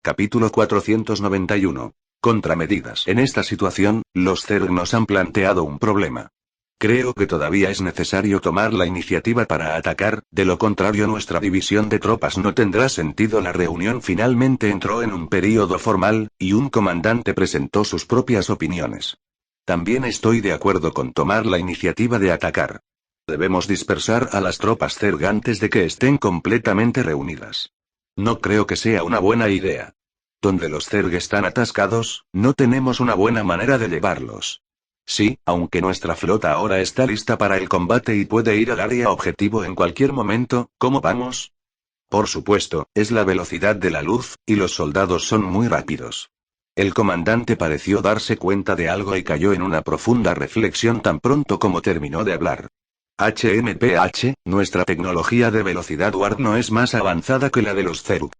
Capítulo 491. Contramedidas. En esta situación, los Zerg nos han planteado un problema. Creo que todavía es necesario tomar la iniciativa para atacar, de lo contrario nuestra división de tropas no tendrá sentido. La reunión finalmente entró en un período formal, y un comandante presentó sus propias opiniones. También estoy de acuerdo con tomar la iniciativa de atacar. Debemos dispersar a las tropas Zerg antes de que estén completamente reunidas. No creo que sea una buena idea. Donde los Zerg están atascados, no tenemos una buena manera de llevarlos. Sí, aunque nuestra flota ahora está lista para el combate y puede ir al área objetivo en cualquier momento, ¿cómo vamos? Por supuesto, es la velocidad de la luz, y los soldados son muy rápidos. El comandante pareció darse cuenta de algo y cayó en una profunda reflexión tan pronto como terminó de hablar. HMPH, nuestra tecnología de velocidad warp no es más avanzada que la de los Zerg.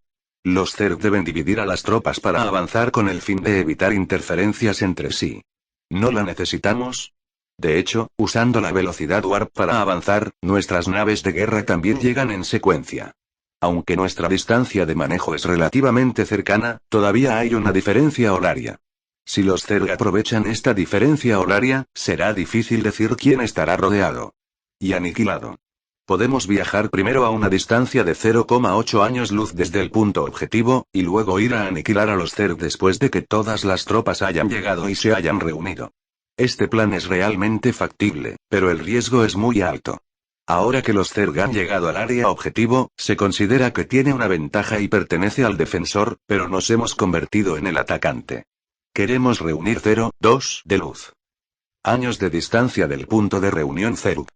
Los Zerg deben dividir a las tropas para avanzar con el fin de evitar interferencias entre sí. ¿No la necesitamos? De hecho, usando la velocidad warp para avanzar, nuestras naves de guerra también llegan en secuencia. Aunque nuestra distancia de manejo es relativamente cercana, todavía hay una diferencia horaria. Si los Zerg aprovechan esta diferencia horaria, será difícil decir quién estará rodeado y aniquilado. Podemos viajar primero a una distancia de 0,8 años luz desde el punto objetivo, y luego ir a aniquilar a los Zerg después de que todas las tropas hayan llegado y se hayan reunido. Este plan es realmente factible, pero el riesgo es muy alto. Ahora que los Zerg han llegado al área objetivo, se considera que tiene una ventaja y pertenece al defensor, pero nos hemos convertido en el atacante. Queremos reunir 0,2 de luz. Años de distancia del punto de reunión Zerg.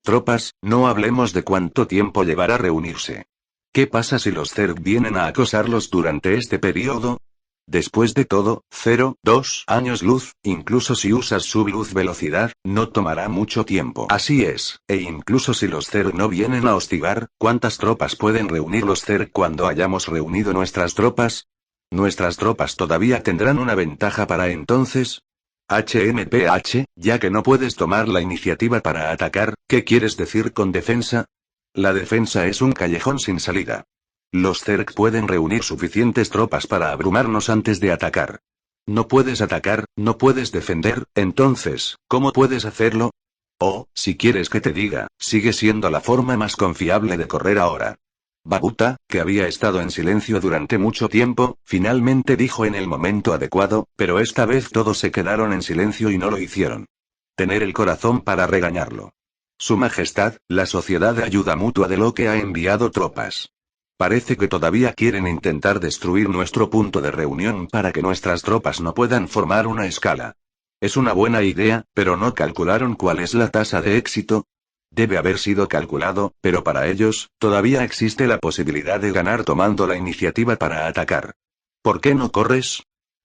Tropas, no hablemos de cuánto tiempo llevará reunirse. ¿Qué pasa si los Zerg vienen a acosarlos durante este periodo? Después de todo, 0,2 años luz, incluso si usas subluz velocidad, no tomará mucho tiempo. Así es, e incluso si los Zerg no vienen a hostigar, ¿cuántas tropas pueden reunir los Zerg cuando hayamos reunido nuestras tropas? ¿Nuestras tropas todavía tendrán una ventaja para entonces? HMPH, ya que no puedes tomar la iniciativa para atacar, ¿qué quieres decir con defensa? La defensa es un callejón sin salida. Los Zerg pueden reunir suficientes tropas para abrumarnos antes de atacar. No puedes atacar, no puedes defender, entonces, ¿cómo puedes hacerlo? O, si quieres que te diga, sigue siendo la forma más confiable de correr ahora. Babuta, que había estado en silencio durante mucho tiempo, finalmente dijo en el momento adecuado, pero esta vez todos se quedaron en silencio y no lo hicieron. Tener el corazón para regañarlo. Su Majestad, la Sociedad de Ayuda Mutua de lo que ha enviado tropas. Parece que todavía quieren intentar destruir nuestro punto de reunión para que nuestras tropas no puedan formar una escala. Es una buena idea, pero no calcularon cuál es la tasa de éxito. Debe haber sido calculado, pero para ellos, todavía existe la posibilidad de ganar tomando la iniciativa para atacar. ¿Por qué no corres?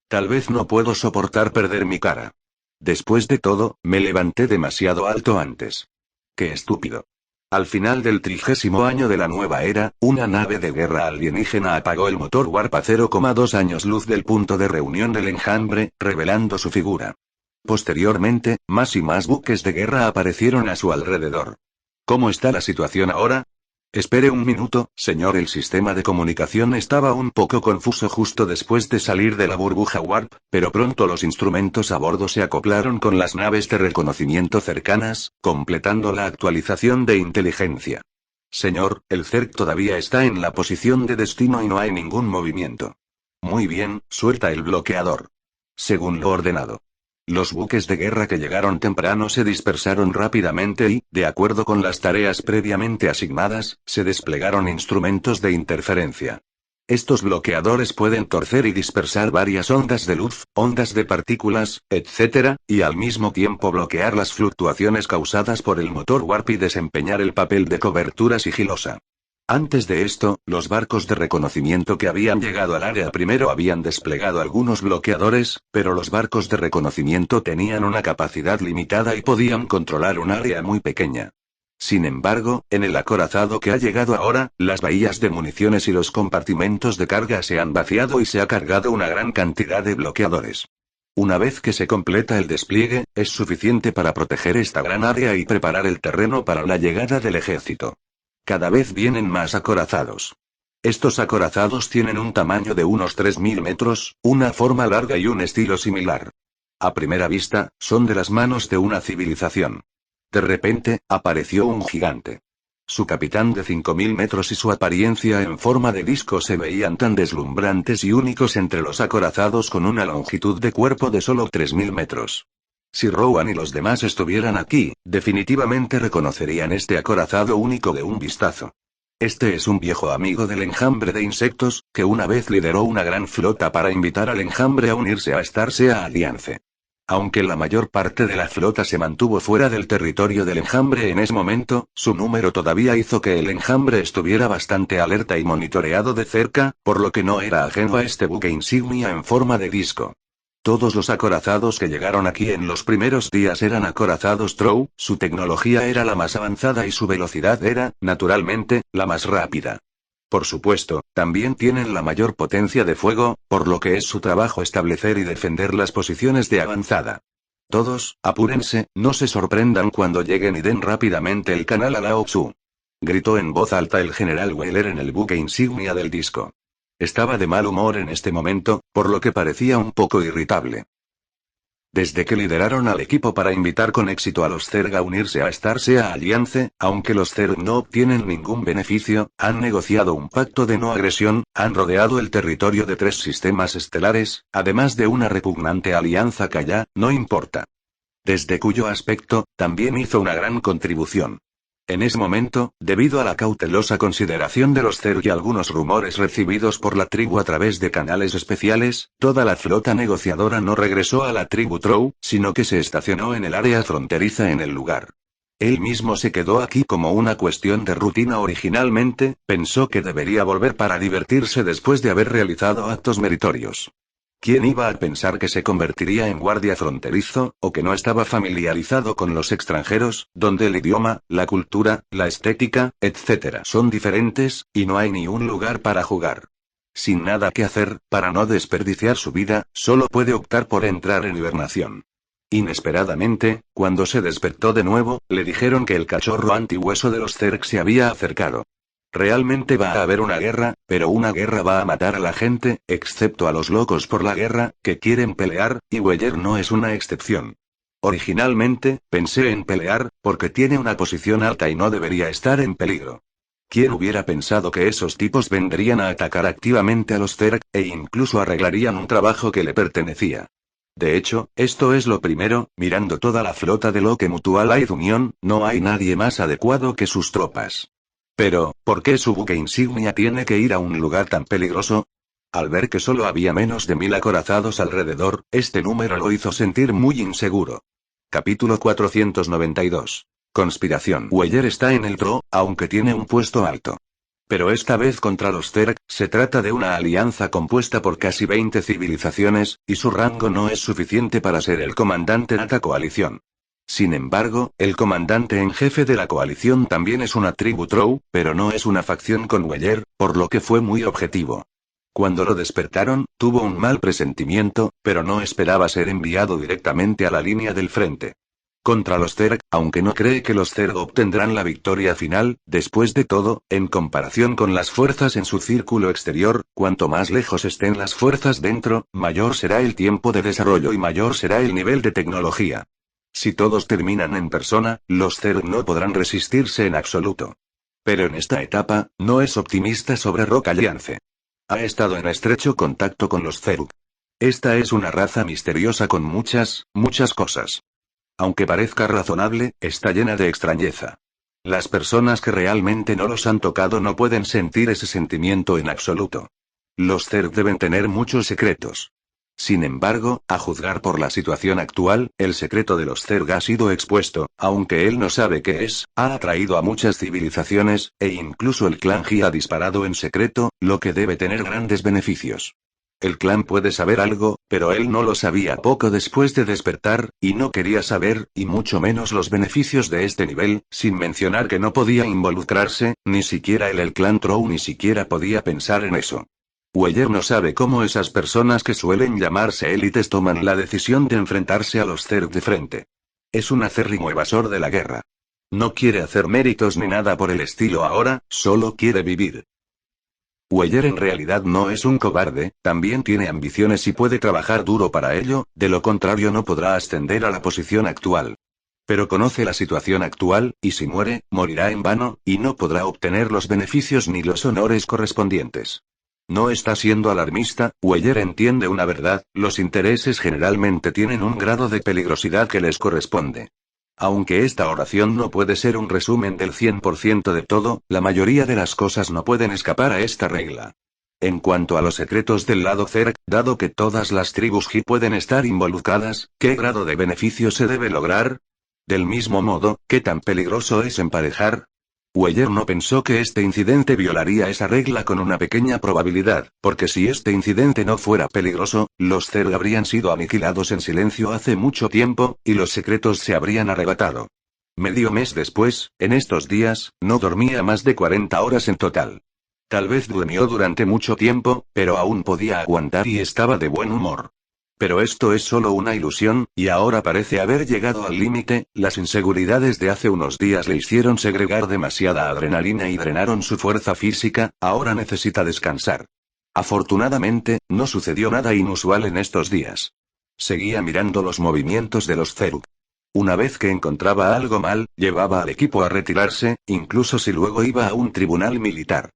Tal vez no puedo soportar perder mi cara. Después de todo, me levanté demasiado alto antes. ¡Qué estúpido! Al final del 30º año de la nueva era, una nave de guerra alienígena apagó el motor warp a 0,2 años luz del punto de reunión del enjambre, revelando su figura. Posteriormente, más y más buques de guerra aparecieron a su alrededor. ¿Cómo está la situación ahora? Espere un minuto, señor. El sistema de comunicación estaba un poco confuso justo después de salir de la burbuja warp, pero pronto los instrumentos a bordo se acoplaron con las naves de reconocimiento cercanas, completando la actualización de inteligencia. Señor, el Zerg todavía está en la posición de destino y no hay ningún movimiento. Muy bien, suelta el bloqueador. Según lo ordenado. Los buques de guerra que llegaron temprano se dispersaron rápidamente y, de acuerdo con las tareas previamente asignadas, se desplegaron instrumentos de interferencia. Estos bloqueadores pueden torcer y dispersar varias ondas de luz, ondas de partículas, etc., y al mismo tiempo bloquear las fluctuaciones causadas por el motor warp y desempeñar el papel de cobertura sigilosa. Antes de esto, los barcos de reconocimiento que habían llegado al área primero habían desplegado algunos bloqueadores, pero los barcos de reconocimiento tenían una capacidad limitada y podían controlar un área muy pequeña. Sin embargo, en el acorazado que ha llegado ahora, las bahías de municiones y los compartimentos de carga se han vaciado y se ha cargado una gran cantidad de bloqueadores. Una vez que se completa el despliegue, es suficiente para proteger esta gran área y preparar el terreno para la llegada del ejército. Cada vez vienen más acorazados. Estos acorazados tienen un tamaño de unos 3000 metros, una forma larga y un estilo similar. A primera vista, son de las manos de una civilización. De repente, apareció un gigante. Su capitán de 5000 metros y su apariencia en forma de disco se veían tan deslumbrantes y únicos entre los acorazados con una longitud de cuerpo de solo 3000 metros. Si Rowan y los demás estuvieran aquí, definitivamente reconocerían este acorazado único de un vistazo. Este es un viejo amigo del enjambre de insectos, que una vez lideró una gran flota para invitar al enjambre a unirse a Star Sea Alliance. Aunque la mayor parte de la flota se mantuvo fuera del territorio del enjambre en ese momento, su número todavía hizo que el enjambre estuviera bastante alerta y monitoreado de cerca, por lo que no era ajeno a este buque insignia en forma de disco. Todos los acorazados que llegaron aquí en los primeros días eran acorazados Trow, su tecnología era la más avanzada y su velocidad era, naturalmente, la más rápida. Por supuesto, también tienen la mayor potencia de fuego, por lo que es su trabajo establecer y defender las posiciones de avanzada. Todos, apúrense, no se sorprendan cuando lleguen y den rápidamente el canal a Lao Tzu. Gritó en voz alta el general Wheeler en el buque insignia del disco. Estaba de mal humor en este momento, por lo que parecía un poco irritable. Desde que lideraron al equipo para invitar con éxito a los Zerg a unirse a Star Sea Alliance, aunque los Zerg no obtienen ningún beneficio, han negociado un pacto de no agresión, han rodeado el territorio de 3 sistemas estelares, además de una repugnante alianza que ya, no importa. Desde cuyo aspecto, también hizo una gran contribución. En ese momento, debido a la cautelosa consideración de los Zerg y algunos rumores recibidos por la tribu a través de canales especiales, toda la flota negociadora no regresó a la tribu Trow, sino que se estacionó en el área fronteriza en el lugar. Él mismo se quedó aquí como una cuestión de rutina originalmente, pensó que debería volver para divertirse después de haber realizado actos meritorios. ¿Quién iba a pensar que se convertiría en guardia fronterizo, o que no estaba familiarizado con los extranjeros, donde el idioma, la cultura, la estética, etc. son diferentes, y no hay ni un lugar para jugar? Sin nada que hacer, para no desperdiciar su vida, solo puede optar por entrar en hibernación. Inesperadamente, cuando se despertó de nuevo, le dijeron que el cachorro antihueso de los Zerg se había acercado. Realmente va a haber una guerra, pero una guerra va a matar a la gente, excepto a los locos por la guerra, que quieren pelear, y Weller no es una excepción. Originalmente, pensé en pelear, porque tiene una posición alta y no debería estar en peligro. ¿Quién hubiera pensado que esos tipos vendrían a atacar activamente a los Zerg, e incluso arreglarían un trabajo que le pertenecía? De hecho, esto es lo primero, mirando toda la flota de Loke Mutual Aid Union, no hay nadie más adecuado que sus tropas. Pero, ¿por qué su buque insignia tiene que ir a un lugar tan peligroso? Al ver que solo había menos de 1000 acorazados alrededor, este número lo hizo sentir muy inseguro. Capítulo 492. Conspiración. Weller está en el TRO, aunque tiene un puesto alto. Pero esta vez contra los Zerg, se trata de una alianza compuesta por casi 20 civilizaciones, y su rango no es suficiente para ser el comandante de esta coalición. Sin embargo, el comandante en jefe de la coalición también es una tribu Trow, pero no es una facción con Weller, por lo que fue muy objetivo. Cuando lo despertaron, tuvo un mal presentimiento, pero no esperaba ser enviado directamente a la línea del frente. Contra los Zerg, aunque no cree que los Zerg obtendrán la victoria final, después de todo, en comparación con las fuerzas en su círculo exterior, cuanto más lejos estén las fuerzas dentro, mayor será el tiempo de desarrollo y mayor será el nivel de tecnología. Si todos terminan en persona, los Zerg no podrán resistirse en absoluto. Pero en esta etapa, no es optimista sobre Rock Alliance. Ha estado en estrecho contacto con los Zerg. Esta es una raza misteriosa con muchas cosas. Aunque parezca razonable, está llena de extrañeza. Las personas que realmente no los han tocado no pueden sentir ese sentimiento en absoluto. Los Zerg deben tener muchos secretos. Sin embargo, a juzgar por la situación actual, el secreto de los Zerg ha sido expuesto, aunque él no sabe qué es, ha atraído a muchas civilizaciones, e incluso el clan Ji ha disparado en secreto, lo que debe tener grandes beneficios. El clan puede saber algo, pero él no lo sabía poco después de despertar, y no quería saber, y mucho menos los beneficios de este nivel, sin mencionar que no podía involucrarse, ni siquiera el clan Trow ni siquiera podía pensar en eso. Weller no sabe cómo esas personas que suelen llamarse élites toman la decisión de enfrentarse a los Zerg de frente. Es un acérrimo evasor de la guerra. No quiere hacer méritos ni nada por el estilo ahora, solo quiere vivir. Weller en realidad no es un cobarde, también tiene ambiciones y puede trabajar duro para ello, de lo contrario no podrá ascender a la posición actual. Pero conoce la situación actual, y si muere, morirá en vano, y no podrá obtener los beneficios ni los honores correspondientes. No está siendo alarmista, Weller entiende una verdad, los intereses generalmente tienen un grado de peligrosidad que les corresponde. Aunque esta oración no puede ser un resumen del 100% de todo, la mayoría de las cosas no pueden escapar a esta regla. En cuanto a los secretos del lado Zerg, dado que todas las tribus Hi pueden estar involucradas, ¿qué grado de beneficio se debe lograr? Del mismo modo, ¿qué tan peligroso es emparejar? Weller no pensó que este incidente violaría esa regla con una pequeña probabilidad, porque si este incidente no fuera peligroso, los Zerg habrían sido aniquilados en silencio hace mucho tiempo, y los secretos se habrían arrebatado. Medio mes después, en estos días, no dormía más de 40 horas en total. Tal vez durmió durante mucho tiempo, pero aún podía aguantar y estaba de buen humor. Pero esto es solo una ilusión, y ahora parece haber llegado al límite, las inseguridades de hace unos días le hicieron segregar demasiada adrenalina y drenaron su fuerza física, ahora necesita descansar. Afortunadamente, no sucedió nada inusual en estos días. Seguía mirando los movimientos de los Zerg. Una vez que encontraba algo mal, llevaba al equipo a retirarse, incluso si luego iba a un tribunal militar.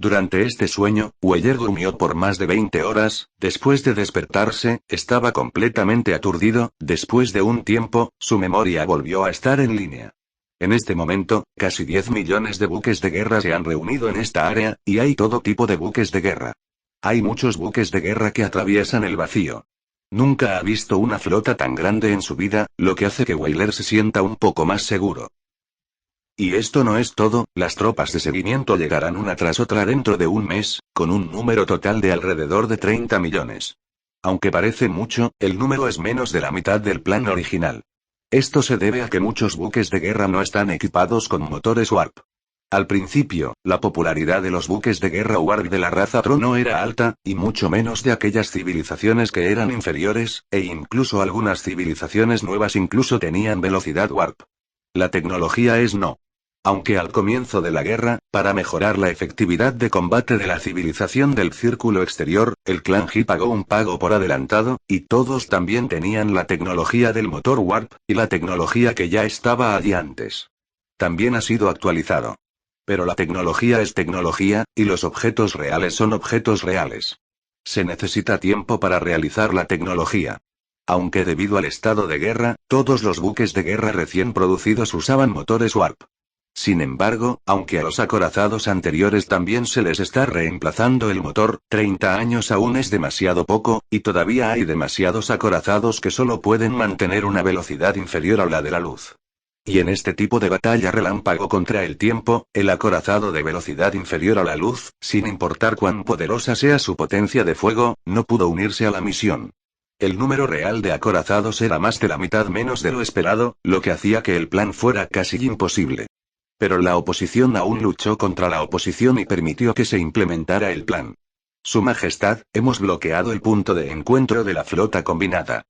Durante este sueño, Weller durmió por más de 20 horas, después de despertarse, estaba completamente aturdido, después de un tiempo, su memoria volvió a estar en línea. En este momento, casi 10 millones de buques de guerra se han reunido en esta área, y hay todo tipo de buques de guerra. Hay muchos buques de guerra que atraviesan el vacío. Nunca ha visto una flota tan grande en su vida, lo que hace que Weller se sienta un poco más seguro. Y esto no es todo, las tropas de seguimiento llegarán una tras otra dentro de un mes, con un número total de alrededor de 30 millones. Aunque parece mucho, el número es menos de la mitad del plan original. Esto se debe a que muchos buques de guerra no están equipados con motores Warp. Al principio, la popularidad de los buques de guerra Warp de la raza Tron no era alta, y mucho menos de aquellas civilizaciones que eran inferiores, e incluso algunas civilizaciones nuevas incluso tenían velocidad Warp. La tecnología es no. Aunque al comienzo de la guerra, para mejorar la efectividad de combate de la civilización del círculo exterior, el clan Hi pagó un pago por adelantado, y todos también tenían la tecnología del motor Warp, y la tecnología que ya estaba allí antes. También ha sido actualizado. Pero la tecnología es tecnología, y los objetos reales son objetos reales. Se necesita tiempo para realizar la tecnología. Aunque debido al estado de guerra, todos los buques de guerra recién producidos usaban motores Warp. Sin embargo, aunque a los acorazados anteriores también se les está reemplazando el motor, 30 años aún es demasiado poco, y todavía hay demasiados acorazados que solo pueden mantener una velocidad inferior a la de la luz. Y en este tipo de batalla relámpago contra el tiempo, el acorazado de velocidad inferior a la luz, sin importar cuán poderosa sea su potencia de fuego, no pudo unirse a la misión. El número real de acorazados era más de la mitad menos de lo esperado, lo que hacía que el plan fuera casi imposible. Pero la oposición aún luchó contra la oposición y permitió que se implementara el plan. Su Majestad, hemos bloqueado el punto de encuentro de la flota combinada.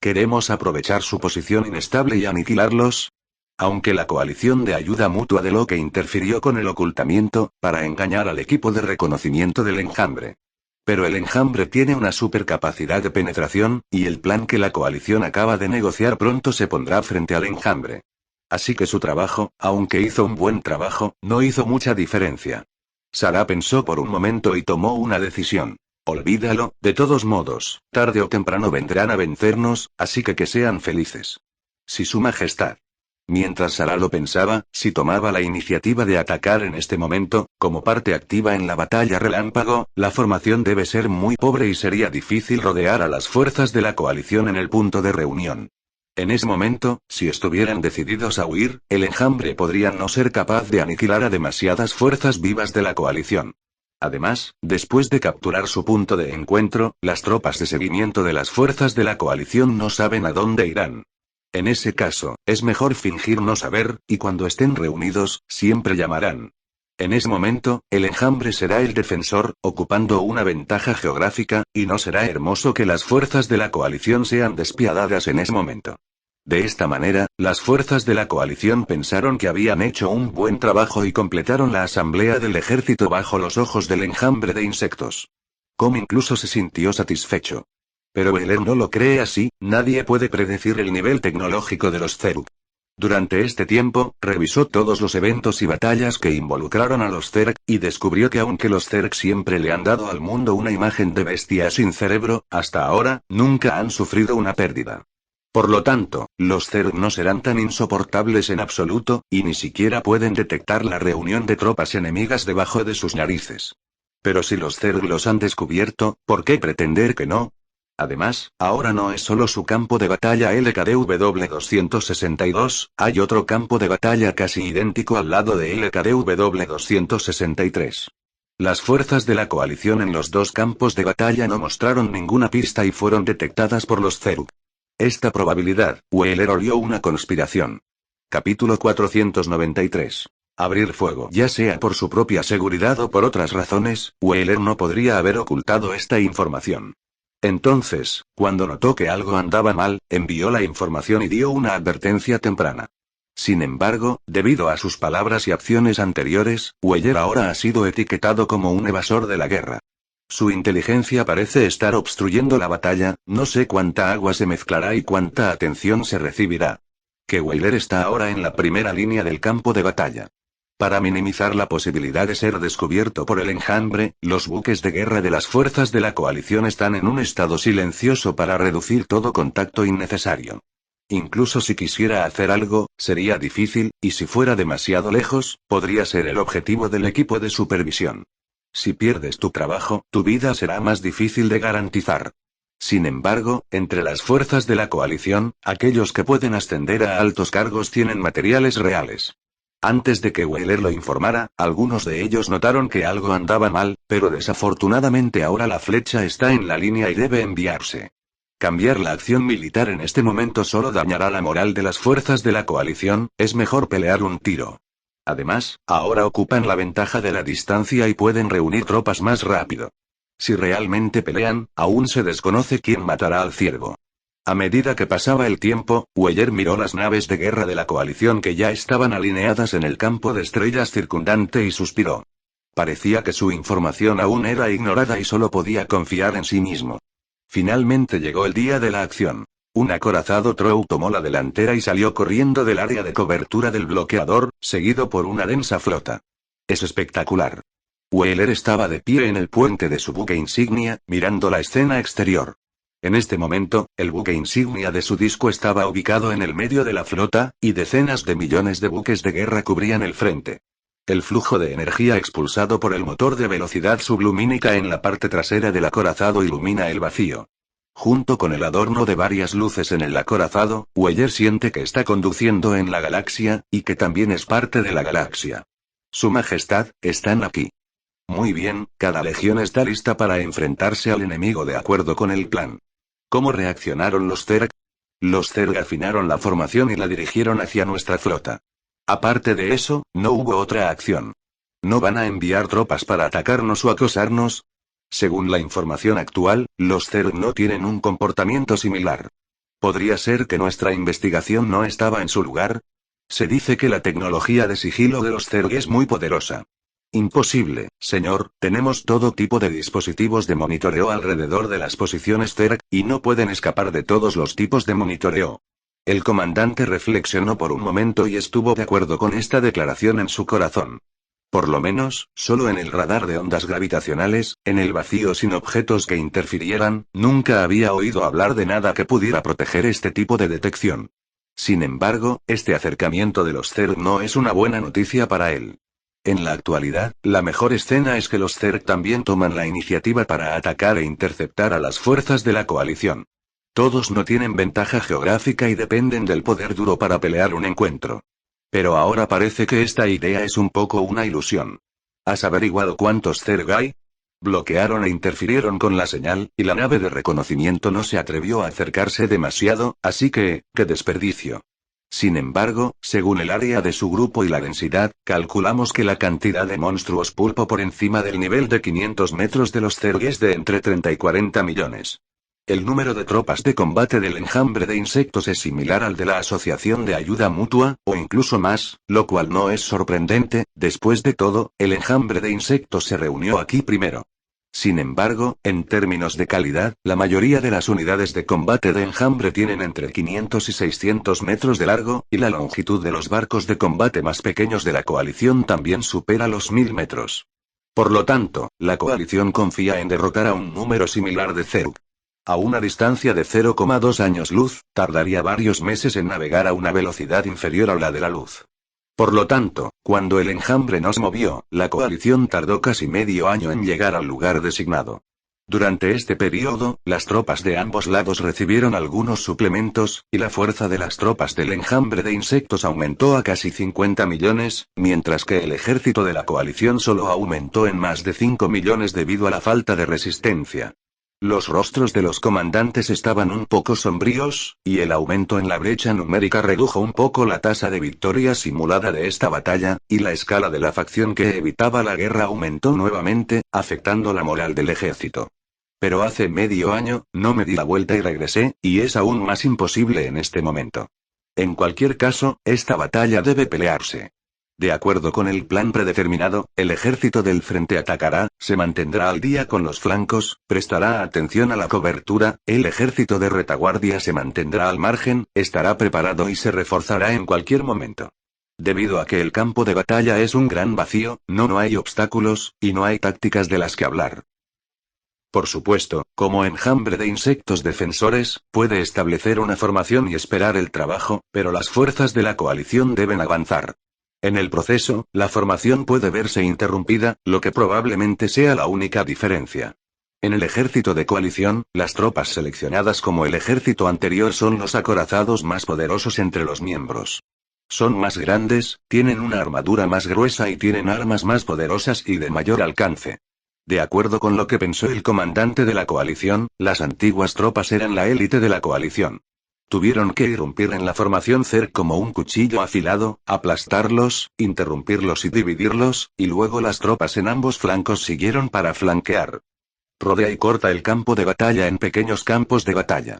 ¿Queremos aprovechar su posición inestable y aniquilarlos? Aunque la coalición de ayuda mutua de Locke interfirió con el ocultamiento, para engañar al equipo de reconocimiento del enjambre. Pero el enjambre tiene una supercapacidad de penetración, y el plan que la coalición acaba de negociar pronto se pondrá frente al enjambre. Así que su trabajo, aunque hizo un buen trabajo, no hizo mucha diferencia. Sarah pensó por un momento y tomó una decisión. Olvídalo, de todos modos, tarde o temprano vendrán a vencernos, así que sean felices. Si Su Majestad. Mientras Sarah lo pensaba, si tomaba la iniciativa de atacar en este momento, como parte activa en la batalla relámpago, la formación debe ser muy pobre y sería difícil rodear a las fuerzas de la coalición en el punto de reunión. En ese momento, si estuvieran decididos a huir, el enjambre podría no ser capaz de aniquilar a demasiadas fuerzas vivas de la coalición. Además, después de capturar su punto de encuentro, las tropas de seguimiento de las fuerzas de la coalición no saben a dónde irán. En ese caso, es mejor fingir no saber, y cuando estén reunidos, siempre llamarán. En ese momento, el enjambre será el defensor, ocupando una ventaja geográfica, y no será hermoso que las fuerzas de la coalición sean despiadadas en ese momento. De esta manera, las fuerzas de la coalición pensaron que habían hecho un buen trabajo y completaron la asamblea del ejército bajo los ojos del enjambre de insectos. Com incluso se sintió satisfecho. Pero Wheeler no lo cree así, nadie puede predecir el nivel tecnológico de los Zerg. Durante este tiempo, revisó todos los eventos y batallas que involucraron a los Zerg, y descubrió que aunque los Zerg siempre le han dado al mundo una imagen de bestia sin cerebro, hasta ahora, nunca han sufrido una pérdida. Por lo tanto, los Zerg no serán tan insoportables en absoluto, y ni siquiera pueden detectar la reunión de tropas enemigas debajo de sus narices. Pero si los Zerg los han descubierto, ¿por qué pretender que no? Además, ahora no es solo su campo de batalla LKDW-262, hay otro campo de batalla casi idéntico al lado de LKDW-263. Las fuerzas de la coalición en los dos campos de batalla no mostraron ninguna pista y fueron detectadas por los Zerg. Esta probabilidad, Wheeler olió una conspiración. Capítulo 493. Abrir fuego. Ya sea por su propia seguridad o por otras razones, Wheeler no podría haber ocultado esta información. Entonces, cuando notó que algo andaba mal, envió la información y dio una advertencia temprana. Sin embargo, debido a sus palabras y acciones anteriores, Wheeler ahora ha sido etiquetado como un evasor de la guerra. Su inteligencia parece estar obstruyendo la batalla, no sé cuánta agua se mezclará y cuánta atención se recibirá. Que Wheeler está ahora en la primera línea del campo de batalla. Para minimizar la posibilidad de ser descubierto por el enjambre, los buques de guerra de las fuerzas de la coalición están en un estado silencioso para reducir todo contacto innecesario. Incluso si quisiera hacer algo, sería difícil, y si fuera demasiado lejos, podría ser el objetivo del equipo de supervisión. Si pierdes tu trabajo, tu vida será más difícil de garantizar. Sin embargo, entre las fuerzas de la coalición, aquellos que pueden ascender a altos cargos tienen materiales reales. Antes de que Wheeler lo informara, algunos de ellos notaron que algo andaba mal, pero desafortunadamente ahora la flecha está en la línea y debe enviarse. Cambiar la acción militar en este momento solo dañará la moral de las fuerzas de la coalición, es mejor pelear un tiro. Además, ahora ocupan la ventaja de la distancia y pueden reunir tropas más rápido. Si realmente pelean, aún se desconoce quién matará al ciervo. A medida que pasaba el tiempo, Wheeler miró las naves de guerra de la coalición que ya estaban alineadas en el campo de estrellas circundante y suspiró. Parecía que su información aún era ignorada y solo podía confiar en sí mismo. Finalmente llegó el día de la acción. Un acorazado Trow tomó la delantera y salió corriendo del área de cobertura del bloqueador, seguido por una densa flota. Es espectacular. Wheeler estaba de pie en el puente de su buque insignia, mirando la escena exterior. En este momento, el buque insignia de su disco estaba ubicado en el medio de la flota, y decenas de millones de buques de guerra cubrían el frente. El flujo de energía expulsado por el motor de velocidad sublumínica en la parte trasera del acorazado ilumina el vacío. Junto con el adorno de varias luces en el acorazado, Wheeler siente que está conduciendo en la galaxia, y que también es parte de la galaxia. Su Majestad, están aquí. Muy bien, cada legión está lista para enfrentarse al enemigo de acuerdo con el plan. ¿Cómo reaccionaron los Zerg? Los Zerg afinaron la formación y la dirigieron hacia nuestra flota. Aparte de eso, no hubo otra acción. ¿No van a enviar tropas para atacarnos o acosarnos? Según la información actual, los Zerg no tienen un comportamiento similar. ¿Podría ser que nuestra investigación no estaba en su lugar? Se dice que la tecnología de sigilo de los Zerg es muy poderosa. Imposible, señor, tenemos todo tipo de dispositivos de monitoreo alrededor de las posiciones Zerg, y no pueden escapar de todos los tipos de monitoreo. El comandante reflexionó por un momento y estuvo de acuerdo con esta declaración en su corazón. Por lo menos, solo en el radar de ondas gravitacionales, en el vacío sin objetos que interfirieran, nunca había oído hablar de nada que pudiera proteger este tipo de detección. Sin embargo, este acercamiento de los Zerg no es una buena noticia para él. En la actualidad, la mejor escena es que los Zerg también toman la iniciativa para atacar e interceptar a las fuerzas de la coalición. Todos no tienen ventaja geográfica y dependen del poder duro para pelear un encuentro. Pero ahora parece que esta idea es un poco una ilusión. ¿Has averiguado cuántos Zerg hay? Bloquearon e interfirieron con la señal, y la nave de reconocimiento no se atrevió a acercarse demasiado, así que, ¡qué desperdicio! Sin embargo, según el área de su grupo y la densidad, calculamos que la cantidad de monstruos pulpo por encima del nivel de 500 metros de los Zerg es de entre 30 y 40 millones. El número de tropas de combate del enjambre de insectos es similar al de la Asociación de Ayuda Mutua, o incluso más, lo cual no es sorprendente. Después de todo, el enjambre de insectos se reunió aquí primero. Sin embargo, en términos de calidad, la mayoría de las unidades de combate de enjambre tienen entre 500 y 600 metros de largo, y la longitud de los barcos de combate más pequeños de la coalición también supera los 1000 metros. Por lo tanto, la coalición confía en derrotar a un número similar de Zerg. A una distancia de 0,2 años luz, tardaría varios meses en navegar a una velocidad inferior a la de la luz. Por lo tanto, cuando el enjambre nos movió, la coalición tardó casi medio año en llegar al lugar designado. Durante este periodo, las tropas de ambos lados recibieron algunos suplementos, y la fuerza de las tropas del enjambre de insectos aumentó a casi 50 millones, mientras que el ejército de la coalición solo aumentó en más de 5 millones debido a la falta de resistencia. Los rostros de los comandantes estaban un poco sombríos, y el aumento en la brecha numérica redujo un poco la tasa de victoria simulada de esta batalla, y la escala de la facción que evitaba la guerra aumentó nuevamente, afectando la moral del ejército. Pero hace medio año, no me di la vuelta y regresé, y es aún más imposible en este momento. En cualquier caso, esta batalla debe pelearse. De acuerdo con el plan predeterminado, el ejército del frente atacará, se mantendrá al día con los flancos, prestará atención a la cobertura, el ejército de retaguardia se mantendrá al margen, estará preparado y se reforzará en cualquier momento. Debido a que el campo de batalla es un gran vacío, no hay obstáculos, y no hay tácticas de las que hablar. Por supuesto, como enjambre de insectos defensores, puede establecer una formación y esperar el trabajo, pero las fuerzas de la coalición deben avanzar. En el proceso, la formación puede verse interrumpida, lo que probablemente sea la única diferencia. En el ejército de coalición, las tropas seleccionadas como el ejército anterior son los acorazados más poderosos entre los miembros. Son más grandes, tienen una armadura más gruesa y tienen armas más poderosas y de mayor alcance. De acuerdo con lo que pensó el comandante de la coalición, las antiguas tropas eran la élite de la coalición. Tuvieron que irrumpir en la formación Zerg como un cuchillo afilado, aplastarlos, interrumpirlos y dividirlos, y luego las tropas en ambos flancos siguieron para flanquear. Rodea y corta el campo de batalla en pequeños campos de batalla.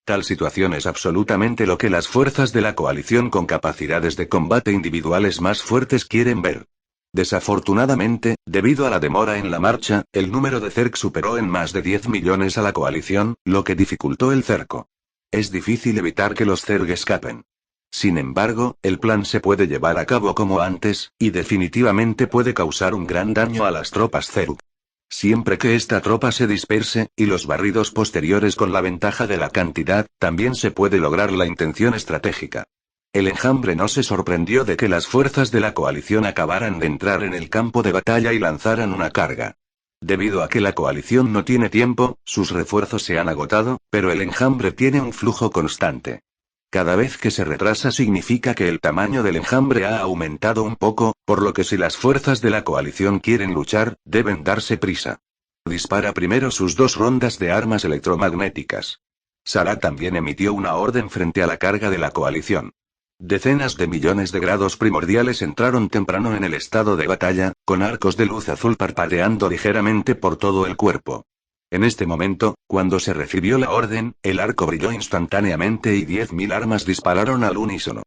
Tal situación es absolutamente lo que las fuerzas de la coalición con capacidades de combate individuales más fuertes quieren ver. Desafortunadamente, debido a la demora en la marcha, el número de Zerg superó en más de 10 millones a la coalición, lo que dificultó el cerco. Es difícil evitar que los Zerg escapen. Sin embargo, el plan se puede llevar a cabo como antes, y definitivamente puede causar un gran daño a las tropas Zerg. Siempre que esta tropa se disperse, y los barridos posteriores con la ventaja de la cantidad, también se puede lograr la intención estratégica. El enjambre no se sorprendió de que las fuerzas de la coalición acabaran de entrar en el campo de batalla y lanzaran una carga. Debido a que la coalición no tiene tiempo, sus refuerzos se han agotado, pero el enjambre tiene un flujo constante. Cada vez que se retrasa significa que el tamaño del enjambre ha aumentado un poco, por lo que si las fuerzas de la coalición quieren luchar, deben darse prisa. Dispara primero sus 2 rondas de armas electromagnéticas. Sara también emitió una orden frente a la carga de la coalición. Decenas de millones de grados primordiales entraron temprano en el estado de batalla, con arcos de luz azul parpadeando ligeramente por todo el cuerpo. En este momento, cuando se recibió la orden, el arco brilló instantáneamente y 10.000 armas dispararon al unísono.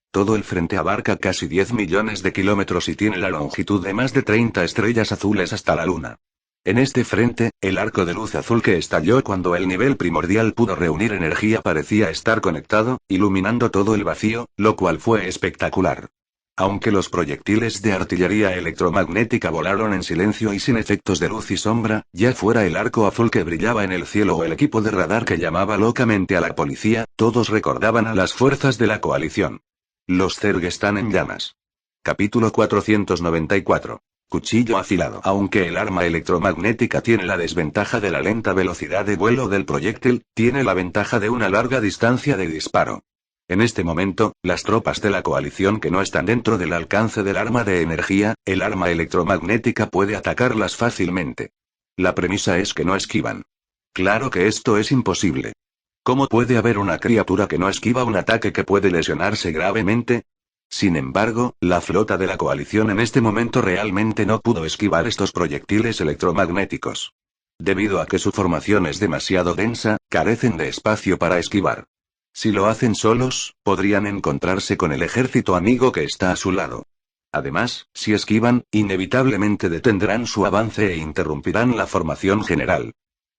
Todo el frente abarca casi 10 millones de kilómetros y tiene la longitud de más de 30 estrellas azules hasta la luna. En este frente, el arco de luz azul que estalló cuando el nivel primordial pudo reunir energía parecía estar conectado, iluminando todo el vacío, lo cual fue espectacular. Aunque los proyectiles de artillería electromagnética volaron en silencio y sin efectos de luz y sombra, ya fuera el arco azul que brillaba en el cielo o el equipo de radar que llamaba locamente a la policía, todos recordaban a las fuerzas de la coalición. Los Zerg están en llamas. Capítulo 494. Cuchillo afilado. Aunque el arma electromagnética tiene la desventaja de la lenta velocidad de vuelo del proyectil, tiene la ventaja de una larga distancia de disparo. En este momento, las tropas de la coalición que no están dentro del alcance del arma de energía, el arma electromagnética puede atacarlas fácilmente. La premisa es que no esquivan. Claro que esto es imposible. ¿Cómo puede haber una criatura que no esquiva un ataque que puede lesionarse gravemente? Sin embargo, la flota de la coalición en este momento realmente no pudo esquivar estos proyectiles electromagnéticos. Debido a que su formación es demasiado densa, carecen de espacio para esquivar. Si lo hacen solos, podrían encontrarse con el ejército amigo que está a su lado. Además, si esquivan, inevitablemente detendrán su avance e interrumpirán la formación general.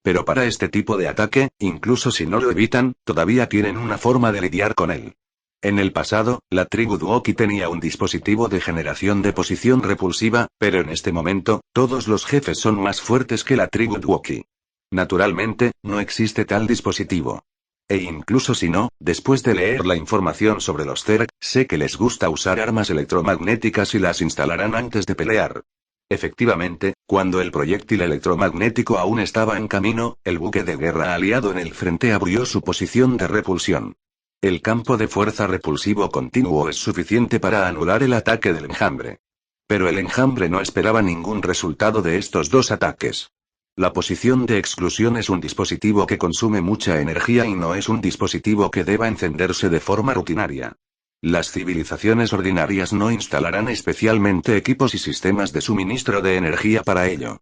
Pero para este tipo de ataque, incluso si no lo evitan, todavía tienen una forma de lidiar con él. En el pasado, la tribu Dwoki tenía un dispositivo de generación de posición repulsiva, pero en este momento, todos los jefes son más fuertes que la tribu Dwoki. Naturalmente, no existe tal dispositivo. E incluso si no, después de leer la información sobre los Zerg, sé que les gusta usar armas electromagnéticas y las instalarán antes de pelear. Efectivamente, cuando el proyectil electromagnético aún estaba en camino, el buque de guerra aliado en el frente abrió su posición de repulsión. El campo de fuerza repulsivo continuo es suficiente para anular el ataque del enjambre. Pero el enjambre no esperaba ningún resultado de estos dos ataques. La posición de exclusión es un dispositivo que consume mucha energía y no es un dispositivo que deba encenderse de forma rutinaria. Las civilizaciones ordinarias no instalarán especialmente equipos y sistemas de suministro de energía para ello.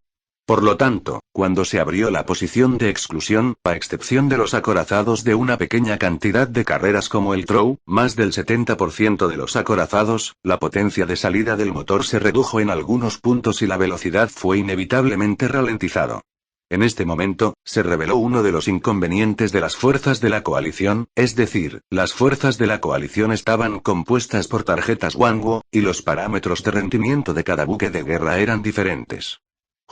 Por lo tanto, cuando se abrió la posición de exclusión, a excepción de los acorazados de una pequeña cantidad de carreras como el Trow, más del 70% de los acorazados, la potencia de salida del motor se redujo en algunos puntos y la velocidad fue inevitablemente ralentizado. En este momento, se reveló uno de los inconvenientes de las fuerzas de la coalición, es decir, las fuerzas de la coalición estaban compuestas por tarjetas Wanwo, y los parámetros de rendimiento de cada buque de guerra eran diferentes.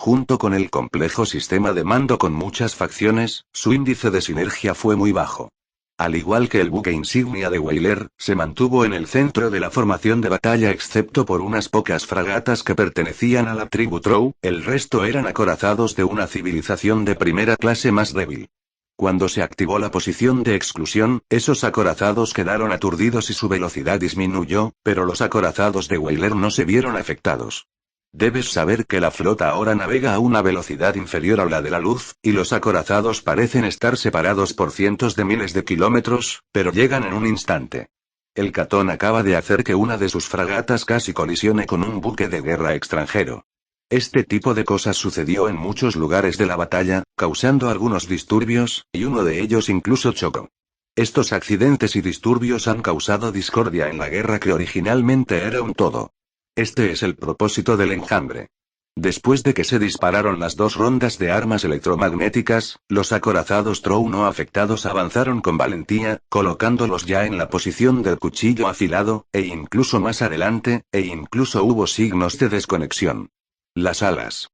Junto con el complejo sistema de mando con muchas facciones, su índice de sinergia fue muy bajo. Al igual que el buque insignia de Weyler, se mantuvo en el centro de la formación de batalla excepto por unas pocas fragatas que pertenecían a la tribu Trow, el resto eran acorazados de una civilización de primera clase más débil. Cuando se activó la posición de exclusión, esos acorazados quedaron aturdidos y su velocidad disminuyó, pero los acorazados de Weyler no se vieron afectados. Debes saber que la flota ahora navega a una velocidad inferior a la de la luz, y los acorazados parecen estar separados por cientos de miles de kilómetros, pero llegan en un instante. El Catón acaba de hacer que una de sus fragatas casi colisione con un buque de guerra extranjero. Este tipo de cosas sucedió en muchos lugares de la batalla, causando algunos disturbios, y uno de ellos incluso chocó. Estos accidentes y disturbios han causado discordia en la guerra que originalmente era un todo. Este es el propósito del enjambre. Después de que se dispararon las dos rondas de armas electromagnéticas, los acorazados Trow no afectados avanzaron con valentía, colocándolos ya en la posición del cuchillo afilado, e incluso más adelante, e incluso hubo signos de desconexión. Las alas.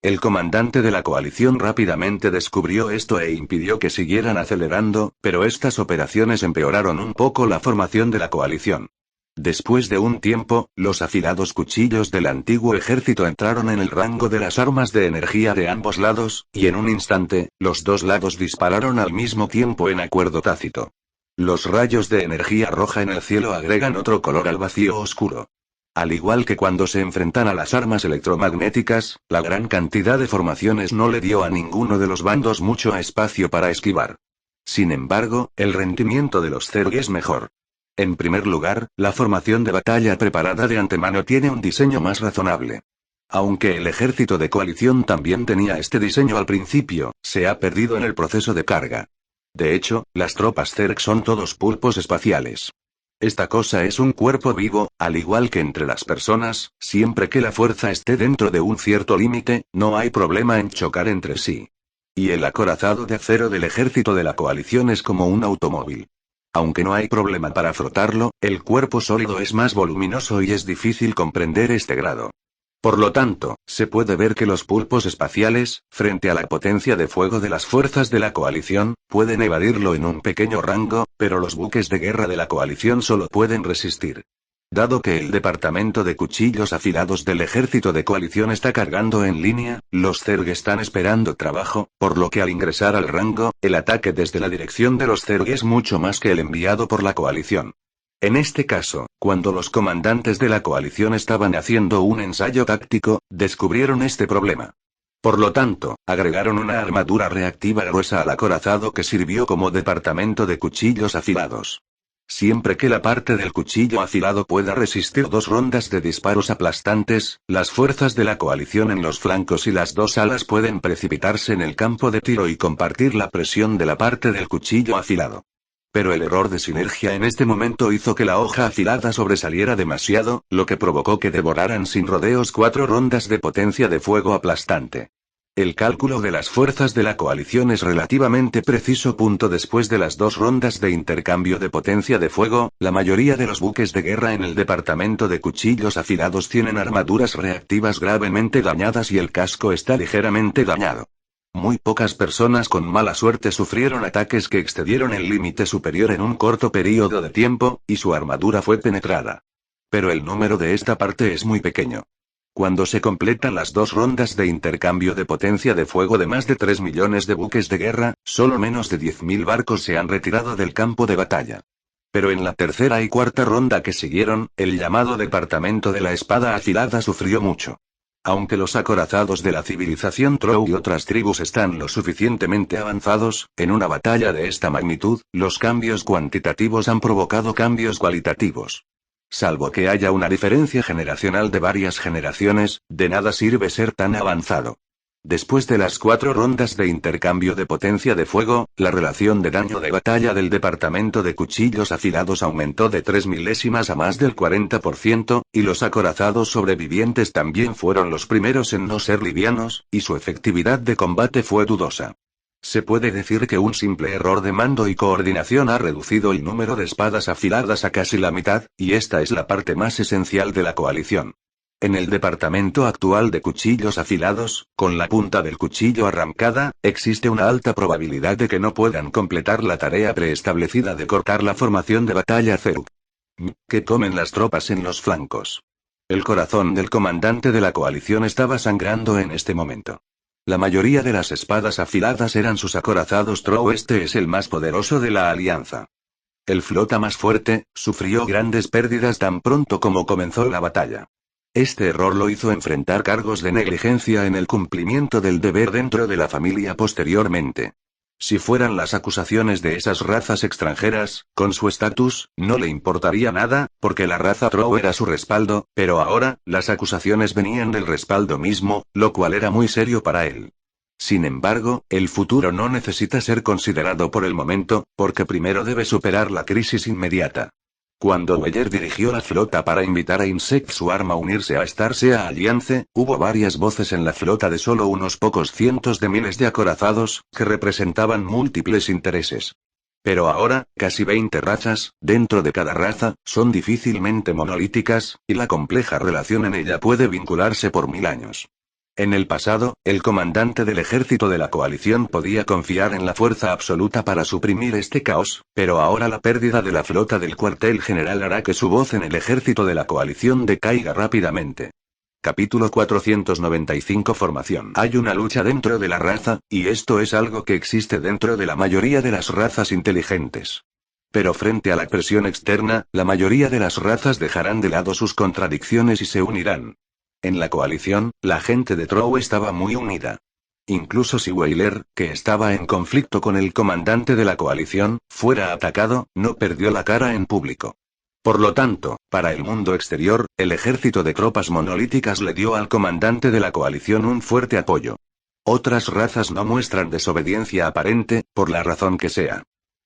El comandante de la coalición rápidamente descubrió esto e impidió que siguieran acelerando, pero estas operaciones empeoraron un poco la formación de la coalición. Después de un tiempo, los afilados cuchillos del antiguo ejército entraron en el rango de las armas de energía de ambos lados, y en un instante, los dos lados dispararon al mismo tiempo en acuerdo tácito. Los rayos de energía roja en el cielo agregan otro color al vacío oscuro. Al igual que cuando se enfrentan a las armas electromagnéticas, la gran cantidad de formaciones no le dio a ninguno de los bandos mucho espacio para esquivar. Sin embargo, el rendimiento de los Zerg es mejor. En primer lugar, la formación de batalla preparada de antemano tiene un diseño más razonable. Aunque el ejército de coalición también tenía este diseño al principio, se ha perdido en el proceso de carga. De hecho, las tropas Zerg son todos pulpos espaciales. Esta cosa es un cuerpo vivo, al igual que entre las personas, siempre que la fuerza esté dentro de un cierto límite, no hay problema en chocar entre sí. Y el acorazado de acero del ejército de la coalición es como un automóvil. Aunque no hay problema para frotarlo, el cuerpo sólido es más voluminoso y es difícil comprender este grado. Por lo tanto, se puede ver que los pulpos espaciales, frente a la potencia de fuego de las fuerzas de la coalición, pueden evadirlo en un pequeño rango, pero los buques de guerra de la coalición solo pueden resistir. Dado que el departamento de cuchillos afilados del ejército de coalición está cargando en línea, los Zerg están esperando trabajo, por lo que al ingresar al rango, el ataque desde la dirección de los Zerg es mucho más que el enviado por la coalición. En este caso, cuando los comandantes de la coalición estaban haciendo un ensayo táctico, descubrieron este problema. Por lo tanto, agregaron una armadura reactiva gruesa al acorazado que sirvió como departamento de cuchillos afilados. Siempre que la parte del cuchillo afilado pueda resistir 2 rondas de disparos aplastantes, las fuerzas de la coalición en los flancos y las 2 alas pueden precipitarse en el campo de tiro y compartir la presión de la parte del cuchillo afilado. Pero el error de sinergia en este momento hizo que la hoja afilada sobresaliera demasiado, lo que provocó que devoraran sin rodeos 4 rondas de potencia de fuego aplastante. El cálculo de las fuerzas de la coalición es relativamente preciso. Después de las 2 rondas de intercambio de potencia de fuego, la mayoría de los buques de guerra en el departamento de cuchillos afilados tienen armaduras reactivas gravemente dañadas y el casco está ligeramente dañado. Muy pocas personas con mala suerte sufrieron ataques que excedieron el límite superior en un corto periodo de tiempo, y su armadura fue penetrada. Pero el número de esta parte es muy pequeño. Cuando se completan las 2 rondas de intercambio de potencia de fuego de más de 3 millones de buques de guerra, solo menos de 10.000 barcos se han retirado del campo de batalla. Pero en la tercera y cuarta ronda que siguieron, el llamado Departamento de la Espada Afilada sufrió mucho. Aunque los acorazados de la civilización Drow y otras tribus están lo suficientemente avanzados, en una batalla de esta magnitud, los cambios cuantitativos han provocado cambios cualitativos. Salvo que haya una diferencia generacional de varias generaciones, de nada sirve ser tan avanzado. Después de las 4 rondas de intercambio de potencia de fuego, la relación de daño de batalla del departamento de cuchillos afilados aumentó de 3 milésimas a más del 40%, y los acorazados sobrevivientes también fueron los primeros en no ser livianos, y su efectividad de combate fue dudosa. Se puede decir que un simple error de mando y coordinación ha reducido el número de espadas afiladas a casi la mitad, y esta es la parte más esencial de la coalición. En el departamento actual de cuchillos afilados, con la punta del cuchillo arrancada, existe una alta probabilidad de que no puedan completar la tarea preestablecida de cortar la formación de batalla Zerug. Que tomen las tropas en los flancos. El corazón del comandante de la coalición estaba sangrando en este momento. La mayoría de las espadas afiladas eran sus acorazados Drow. Este es el más poderoso de la alianza. El flota más fuerte, sufrió grandes pérdidas tan pronto como comenzó la batalla. Este error lo hizo enfrentar cargos de negligencia en el cumplimiento del deber dentro de la familia posteriormente. Si fueran las acusaciones de esas razas extranjeras, con su estatus, no le importaría nada, porque la raza Drow era su respaldo, pero ahora, las acusaciones venían del respaldo mismo, lo cual era muy serio para él. Sin embargo, el futuro no necesita ser considerado por el momento, porque primero debe superar la crisis inmediata. Cuando Weller dirigió la flota para invitar a Insect Swarm a unirse a Starseed Alliance, hubo varias voces en la flota de solo unos pocos cientos de miles de acorazados, que representaban múltiples intereses. Pero ahora, casi 20 razas, dentro de cada raza, son difícilmente monolíticas, y la compleja relación en ella puede vincularse por 1000 años. En el pasado, el comandante del ejército de la coalición podía confiar en la fuerza absoluta para suprimir este caos, pero ahora la pérdida de la flota del cuartel general hará que su voz en el ejército de la coalición decaiga rápidamente. Capítulo 495 Formación. Hay una lucha dentro de la raza, y esto es algo que existe dentro de la mayoría de las razas inteligentes. Pero frente a la presión externa, la mayoría de las razas dejarán de lado sus contradicciones y se unirán. En la coalición, la gente de Drow estaba muy unida. Incluso si Weller, que estaba en conflicto con el comandante de la coalición, fuera atacado, no perdió la cara en público. Por lo tanto, para el mundo exterior, el ejército de tropas monolíticas le dio al comandante de la coalición un fuerte apoyo. Otras razas no muestran desobediencia aparente, por la razón que sea.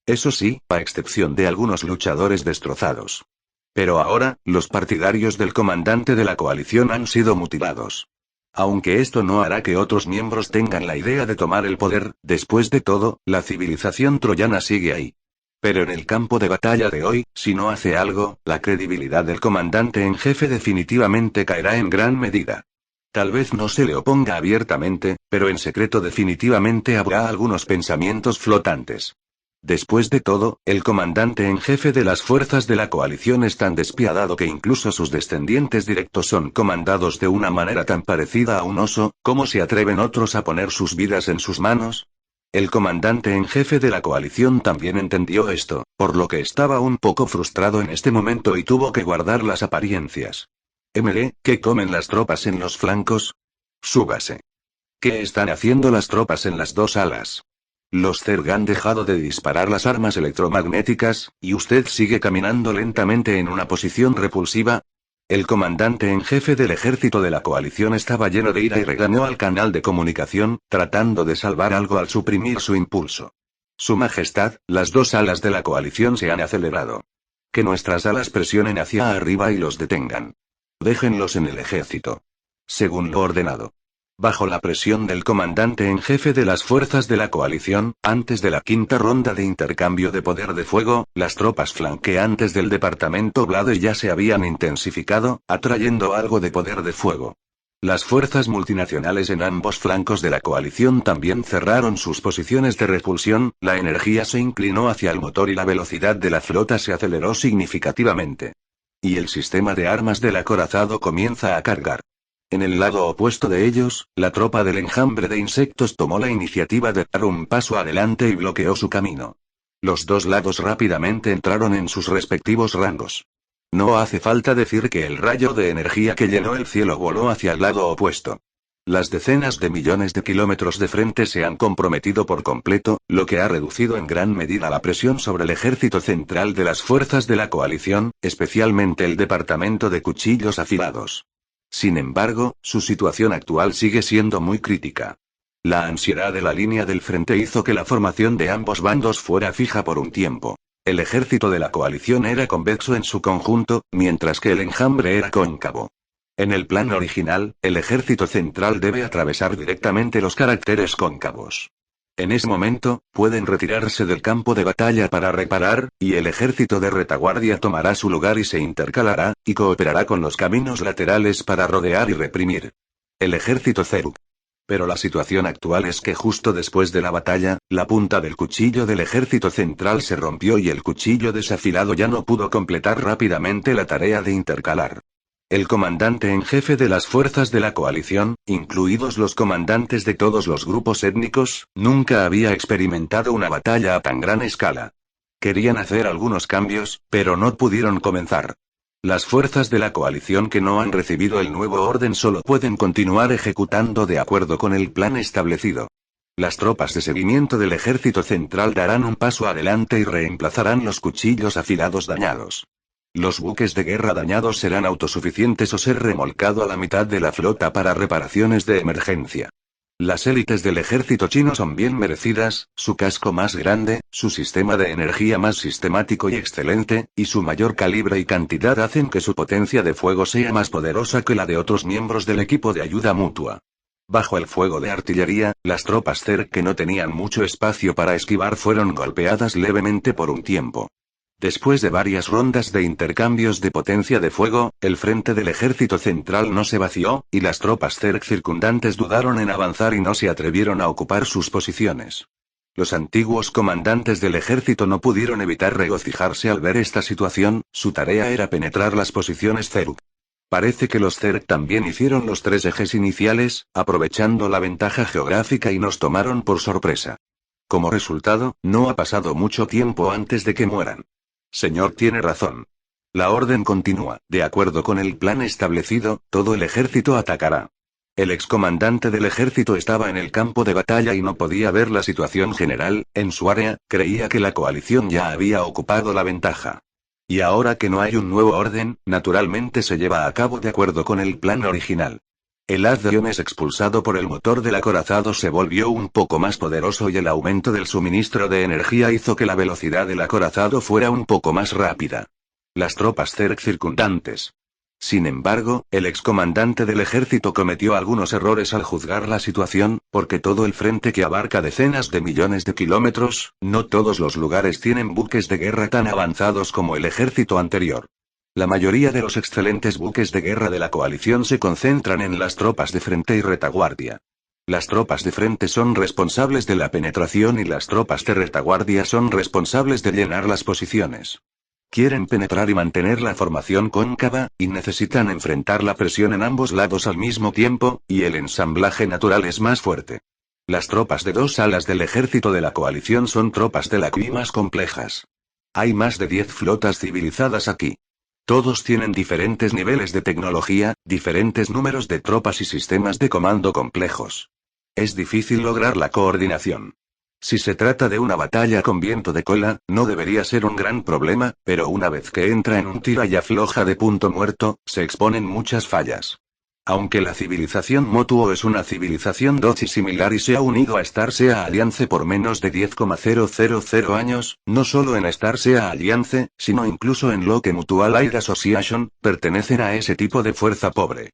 Eso sí, a excepción de algunos luchadores destrozados. Pero ahora, los partidarios del comandante de la coalición han sido mutilados. Aunque esto no hará que otros miembros tengan la idea de tomar el poder, después de todo, la civilización troyana sigue ahí. Pero en el campo de batalla de hoy, si no hace algo, la credibilidad del comandante en jefe definitivamente caerá en gran medida. Tal vez no se le oponga abiertamente, pero en secreto definitivamente habrá algunos pensamientos flotantes. Después de todo, el comandante en jefe de las fuerzas de la coalición es tan despiadado que incluso sus descendientes directos son comandados de una manera tan parecida a un oso. ¿Cómo se atreven otros a poner sus vidas en sus manos? El comandante en jefe de la coalición también entendió esto, por lo que estaba un poco frustrado en este momento y tuvo que guardar las apariencias. ¿Qué comen las tropas en los flancos? Súbase. ¿Qué están haciendo las tropas en las 2 alas? Los Zerg han dejado de disparar las armas electromagnéticas, y usted sigue caminando lentamente en una posición repulsiva. El comandante en jefe del ejército de la coalición estaba lleno de ira y regañó al canal de comunicación, tratando de salvar algo al suprimir su impulso. Su Majestad, las dos alas de la coalición se han acelerado. Que nuestras alas presionen hacia arriba y los detengan. Déjenlos en el ejército. Según lo ordenado. Bajo la presión del comandante en jefe de las fuerzas de la coalición, antes de la quinta ronda de intercambio de poder de fuego, las tropas flanqueantes del departamento Blade ya se habían intensificado, atrayendo algo de poder de fuego. Las fuerzas multinacionales en ambos flancos de la coalición también cerraron sus posiciones de repulsión, la energía se inclinó hacia el motor y la velocidad de la flota se aceleró significativamente. Y el sistema de armas del acorazado comienza a cargar. En el lado opuesto de ellos, la tropa del enjambre de insectos tomó la iniciativa de dar un paso adelante y bloqueó su camino. Los dos lados rápidamente entraron en sus respectivos rangos. No hace falta decir que el rayo de energía que llenó el cielo voló hacia el lado opuesto. Las decenas de millones de kilómetros de frente se han comprometido por completo, lo que ha reducido en gran medida la presión sobre el ejército central de las fuerzas de la coalición, especialmente el departamento de cuchillos afilados. Sin embargo, su situación actual sigue siendo muy crítica. La ansiedad de la línea del frente hizo que la formación de ambos bandos fuera fija por un tiempo. El ejército de la coalición era convexo en su conjunto, mientras que el enjambre era cóncavo. En el plan original, el ejército central debe atravesar directamente los caracteres cóncavos. En ese momento, pueden retirarse del campo de batalla para reparar, y el ejército de retaguardia tomará su lugar y se intercalará, y cooperará con los caminos laterales para rodear y reprimir. El ejército Zerg. Pero la situación actual es que justo después de la batalla, la punta del cuchillo del ejército central se rompió y el cuchillo desafilado ya no pudo completar rápidamente la tarea de intercalar. El comandante en jefe de las fuerzas de la coalición, incluidos los comandantes de todos los grupos étnicos, nunca había experimentado una batalla a tan gran escala. Querían hacer algunos cambios, pero no pudieron comenzar. Las fuerzas de la coalición que no han recibido el nuevo orden solo pueden continuar ejecutando de acuerdo con el plan establecido. Las tropas de seguimiento del ejército central darán un paso adelante y reemplazarán los cuchillos afilados dañados. Los buques de guerra dañados serán autosuficientes o ser remolcado a la mitad de la flota para reparaciones de emergencia. Las élites del ejército chino son bien merecidas, su casco más grande, su sistema de energía más sistemático y excelente, y su mayor calibre y cantidad hacen que su potencia de fuego sea más poderosa que la de otros miembros del equipo de ayuda mutua. Bajo el fuego de artillería, las tropas Zerg que no tenían mucho espacio para esquivar fueron golpeadas levemente por un tiempo. Después de varias rondas de intercambios de potencia de fuego, el frente del ejército central no se vació, y las tropas Zerg circundantes dudaron en avanzar y no se atrevieron a ocupar sus posiciones. Los antiguos comandantes del ejército no pudieron evitar regocijarse al ver esta situación, su tarea era penetrar las posiciones Zerg. Parece que los Zerg también hicieron los tres ejes iniciales, aprovechando la ventaja geográfica y nos tomaron por sorpresa. Como resultado, no ha pasado mucho tiempo antes de que mueran. Señor tiene razón. La orden continúa, de acuerdo con el plan establecido, todo el ejército atacará. El excomandante del ejército estaba en el campo de batalla y no podía ver la situación general, en su área, creía que la coalición ya había ocupado la ventaja. Y ahora que no hay un nuevo orden, naturalmente se lleva a cabo de acuerdo con el plan original. El haz de iones expulsado por el motor del acorazado se volvió un poco más poderoso y el aumento del suministro de energía hizo que la velocidad del acorazado fuera un poco más rápida. Las tropas Zerg circundantes. Sin embargo, el excomandante del ejército cometió algunos errores al juzgar la situación, porque todo el frente que abarca decenas de millones de kilómetros, no todos los lugares tienen buques de guerra tan avanzados como el ejército anterior. La mayoría de los excelentes buques de guerra de la coalición se concentran en las tropas de frente y retaguardia. Las tropas de frente son responsables de la penetración y las tropas de retaguardia son responsables de llenar las posiciones. Quieren penetrar y mantener la formación cóncava, y necesitan enfrentar la presión en ambos lados al mismo tiempo, y el ensamblaje natural es más fuerte. Las tropas de dos alas del ejército de la coalición son tropas de la QI más complejas. Hay más de 10 flotas civilizadas aquí. Todos tienen diferentes niveles de tecnología, diferentes números de tropas y sistemas de comando complejos. Es difícil lograr la coordinación. Si se trata de una batalla con viento de cola, no debería ser un gran problema, pero una vez que entra en un tira y afloja de punto muerto, se exponen muchas fallas. Aunque la civilización Motuo es una civilización doci similar y se ha unido a Star Sea Alliance por menos de 10,000 años, no solo en Star Sea Alliance, sino incluso en Locke Mutual Aid Association, pertenecen a ese tipo de fuerza pobre.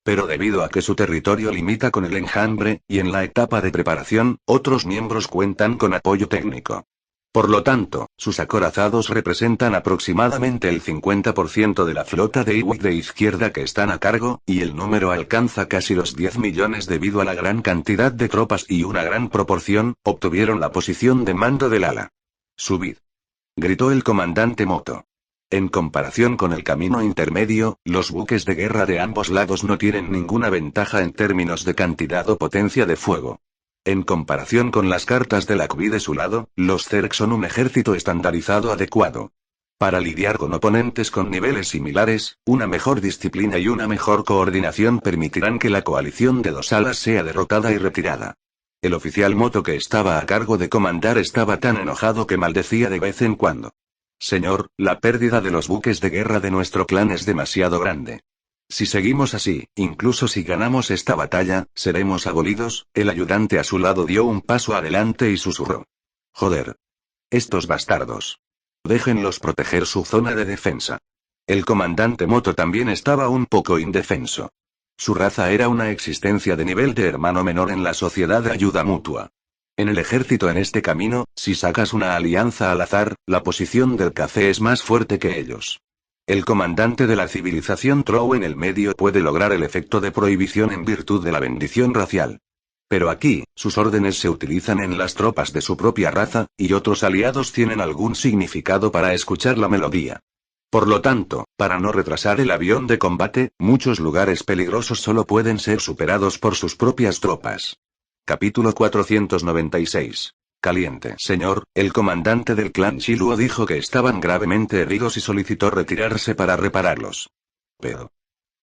Pero debido a que su territorio limita con el enjambre, y en la etapa de preparación, otros miembros cuentan con apoyo técnico. Por lo tanto, sus acorazados representan aproximadamente el 50% de la flota de Iwi de izquierda que están a cargo, y el número alcanza casi los 10 millones debido a la gran cantidad de tropas y una gran proporción, obtuvieron la posición de mando del ala. Subid. Gritó el comandante Moto. En comparación con el camino intermedio, los buques de guerra de ambos lados no tienen ninguna ventaja en términos de cantidad o potencia de fuego. En comparación con las cartas de la QB de su lado, los Zerg son un ejército estandarizado adecuado. Para lidiar con oponentes con niveles similares, una mejor disciplina y una mejor coordinación permitirán que la coalición de dos alas sea derrotada y retirada. El oficial Moto que estaba a cargo de comandar estaba tan enojado que maldecía de vez en cuando. Señor, la pérdida de los buques de guerra de nuestro clan es demasiado grande. Si seguimos así, incluso si ganamos esta batalla, seremos abolidos. El ayudante a su lado dio un paso adelante y susurró. Joder. Estos bastardos. Déjenlos proteger su zona de defensa. El comandante Moto también estaba un poco indefenso. Su raza era una existencia de nivel de hermano menor en la sociedad de ayuda mutua. En el ejército en este camino, si sacas una alianza al azar, la posición del café es más fuerte que ellos. El comandante de la civilización Trow en el medio puede lograr el efecto de prohibición en virtud de la bendición racial. Pero aquí, sus órdenes se utilizan en las tropas de su propia raza, y otros aliados tienen algún significado para escuchar la melodía. Por lo tanto, para no retrasar el avión de combate, muchos lugares peligrosos solo pueden ser superados por sus propias tropas. Capítulo 496. Caliente. Señor, el comandante del clan Shiluo dijo que estaban gravemente heridos y solicitó retirarse para repararlos. Pero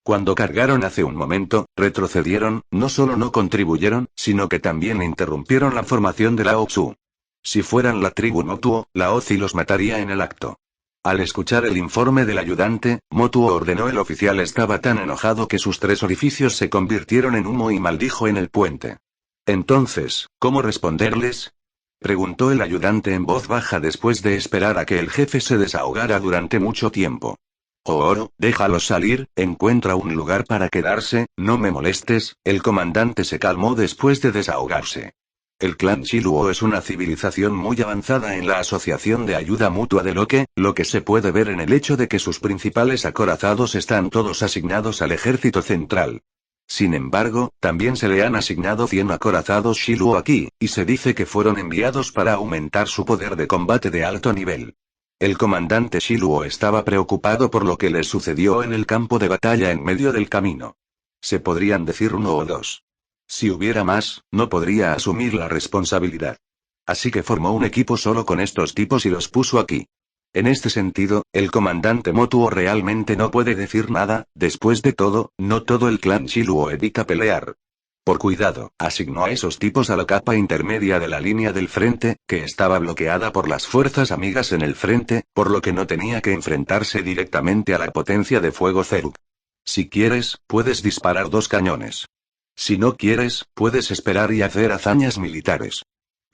cuando cargaron hace un momento, retrocedieron, no solo no contribuyeron, sino que también interrumpieron la formación de Lao Tzu. Si fueran la tribu Motuo, Lao Tzu los mataría en el acto. Al escuchar el informe del ayudante, Motuo ordenó el oficial estaba tan enojado que sus 3 orificios se convirtieron en humo y maldijo en el puente. Entonces, ¿cómo responderles? Preguntó el ayudante en voz baja después de esperar a que el jefe se desahogara durante mucho tiempo. Oro, déjalos salir, encuentra un lugar para quedarse, no me molestes. El comandante se calmó después de desahogarse. El clan Shiluo es una civilización muy avanzada en la asociación de ayuda mutua de Locke, lo que se puede ver en el hecho de que sus principales acorazados están todos asignados al ejército central. Sin embargo, también se le han asignado 100 acorazados Shiluo aquí, y se dice que fueron enviados para aumentar su poder de combate de alto nivel. El comandante Shiluo estaba preocupado por lo que les sucedió en el campo de batalla en medio del camino. Se podrían decir 1 o 2. Si hubiera más, no podría asumir la responsabilidad. Así que formó un equipo solo con estos tipos y los puso aquí. En este sentido, el comandante Motuo realmente no puede decir nada. Después de todo, no todo el clan Shiluo evita pelear. Por cuidado, asignó a esos tipos a la capa intermedia de la línea del frente, que estaba bloqueada por las fuerzas amigas en el frente, por lo que no tenía que enfrentarse directamente a la potencia de fuego Zerg. Si quieres, puedes disparar 2 cañones. Si no quieres, puedes esperar y hacer hazañas militares.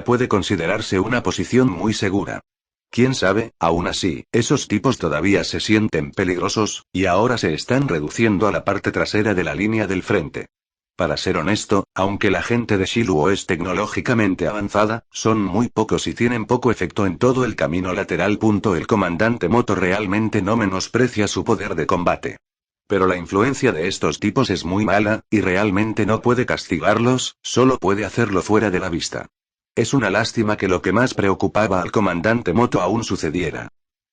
Puede considerarse una posición muy segura. Quién sabe, aún así, esos tipos todavía se sienten peligrosos, y ahora se están reduciendo a la parte trasera de la línea del frente. Para ser honesto, aunque la gente de Shiluo es tecnológicamente avanzada, son muy pocos y tienen poco efecto en todo el camino lateral. El comandante Moto realmente no menosprecia su poder de combate. Pero la influencia de estos tipos es muy mala, y realmente no puede castigarlos, solo puede hacerlo fuera de la vista. Es una lástima que lo que más preocupaba al comandante Moto aún sucediera.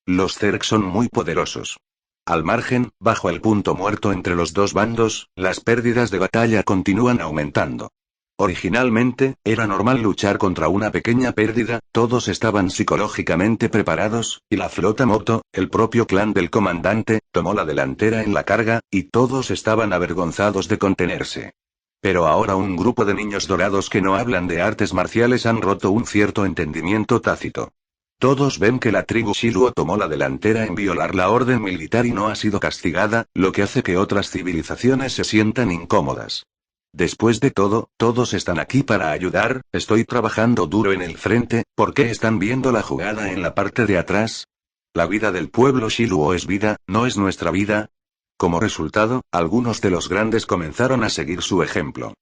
Los Zerg son muy poderosos. Al margen, bajo el punto muerto entre los dos bandos, las pérdidas de batalla continúan aumentando. Originalmente, era normal luchar contra una pequeña pérdida, todos estaban psicológicamente preparados, y la flota Moto, el propio clan del comandante, tomó la delantera en la carga, y todos estaban avergonzados de contenerse. Pero ahora un grupo de niños dorados que no hablan de artes marciales han roto un cierto entendimiento tácito. Todos ven que la tribu Shiluo tomó la delantera en violar la orden militar y no ha sido castigada, lo que hace que otras civilizaciones se sientan incómodas. Después de todo, todos están aquí para ayudar, estoy trabajando duro en el frente, ¿por qué están viendo la jugada en la parte de atrás? La vida del pueblo Shiluo es vida, ¿no es nuestra vida? Como resultado, algunos de los grandes comenzaron a seguir su ejemplo.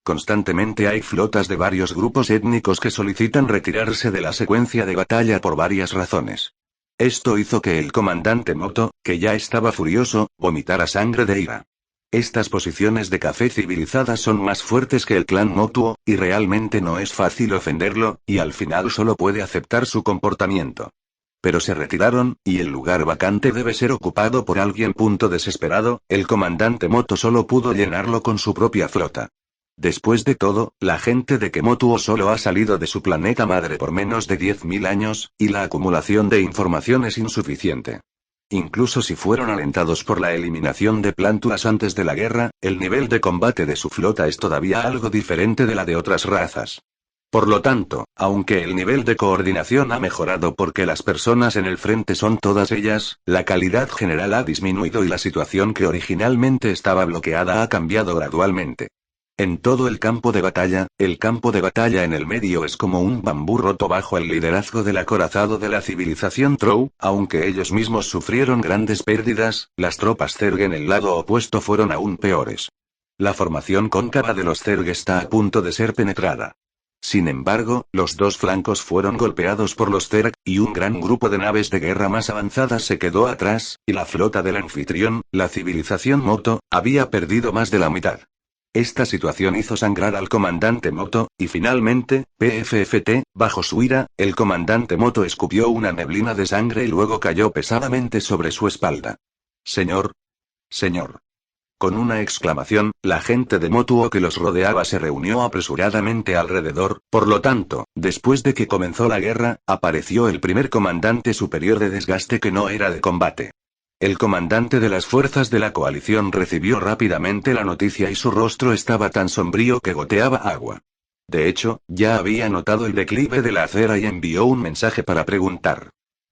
Constantemente hay flotas de varios grupos étnicos que solicitan retirarse de la secuencia de batalla por varias razones. Esto hizo que el comandante Moto, que ya estaba furioso, vomitara sangre de ira. Estas posiciones de café civilizadas son más fuertes que el clan Motuo, y realmente no es fácil ofenderlo, y al final solo puede aceptar su comportamiento. Pero se retiraron, y el lugar vacante debe ser ocupado por alguien. Desesperado, el comandante Moto solo pudo llenarlo con su propia flota. Después de todo, la gente de Kemotuo solo ha salido de su planeta madre por menos de 10.000 años, y la acumulación de información es insuficiente. Incluso si fueron alentados por la eliminación de plántulas antes de la guerra, el nivel de combate de su flota es todavía algo diferente de la de otras razas. Por lo tanto, aunque el nivel de coordinación ha mejorado porque las personas en el frente son todas ellas, la calidad general ha disminuido y la situación que originalmente estaba bloqueada ha cambiado gradualmente. En todo el campo de batalla en el medio es como un bambú roto bajo el liderazgo del acorazado de la civilización Trou, aunque ellos mismos sufrieron grandes pérdidas, las tropas Zerg en el lado opuesto fueron aún peores. La formación cóncava de los Zerg está a punto de ser penetrada. Sin embargo, los dos flancos fueron golpeados por los Zerg, y un gran grupo de naves de guerra más avanzadas se quedó atrás, y la flota del anfitrión, la civilización Moto, había perdido más de la mitad. Esta situación hizo sangrar al comandante Moto, y finalmente, PFFT, bajo su ira, el comandante Moto escupió una neblina de sangre y luego cayó pesadamente sobre su espalda. Señor. Señor. Con una exclamación, la gente de Motuo que los rodeaba se reunió apresuradamente alrededor, por lo tanto, después de que comenzó la guerra, apareció el primer comandante superior de desgaste que no era de combate. El comandante de las fuerzas de la coalición recibió rápidamente la noticia y su rostro estaba tan sombrío que goteaba agua. De hecho, ya había notado el declive de la acera y envió un mensaje para preguntar.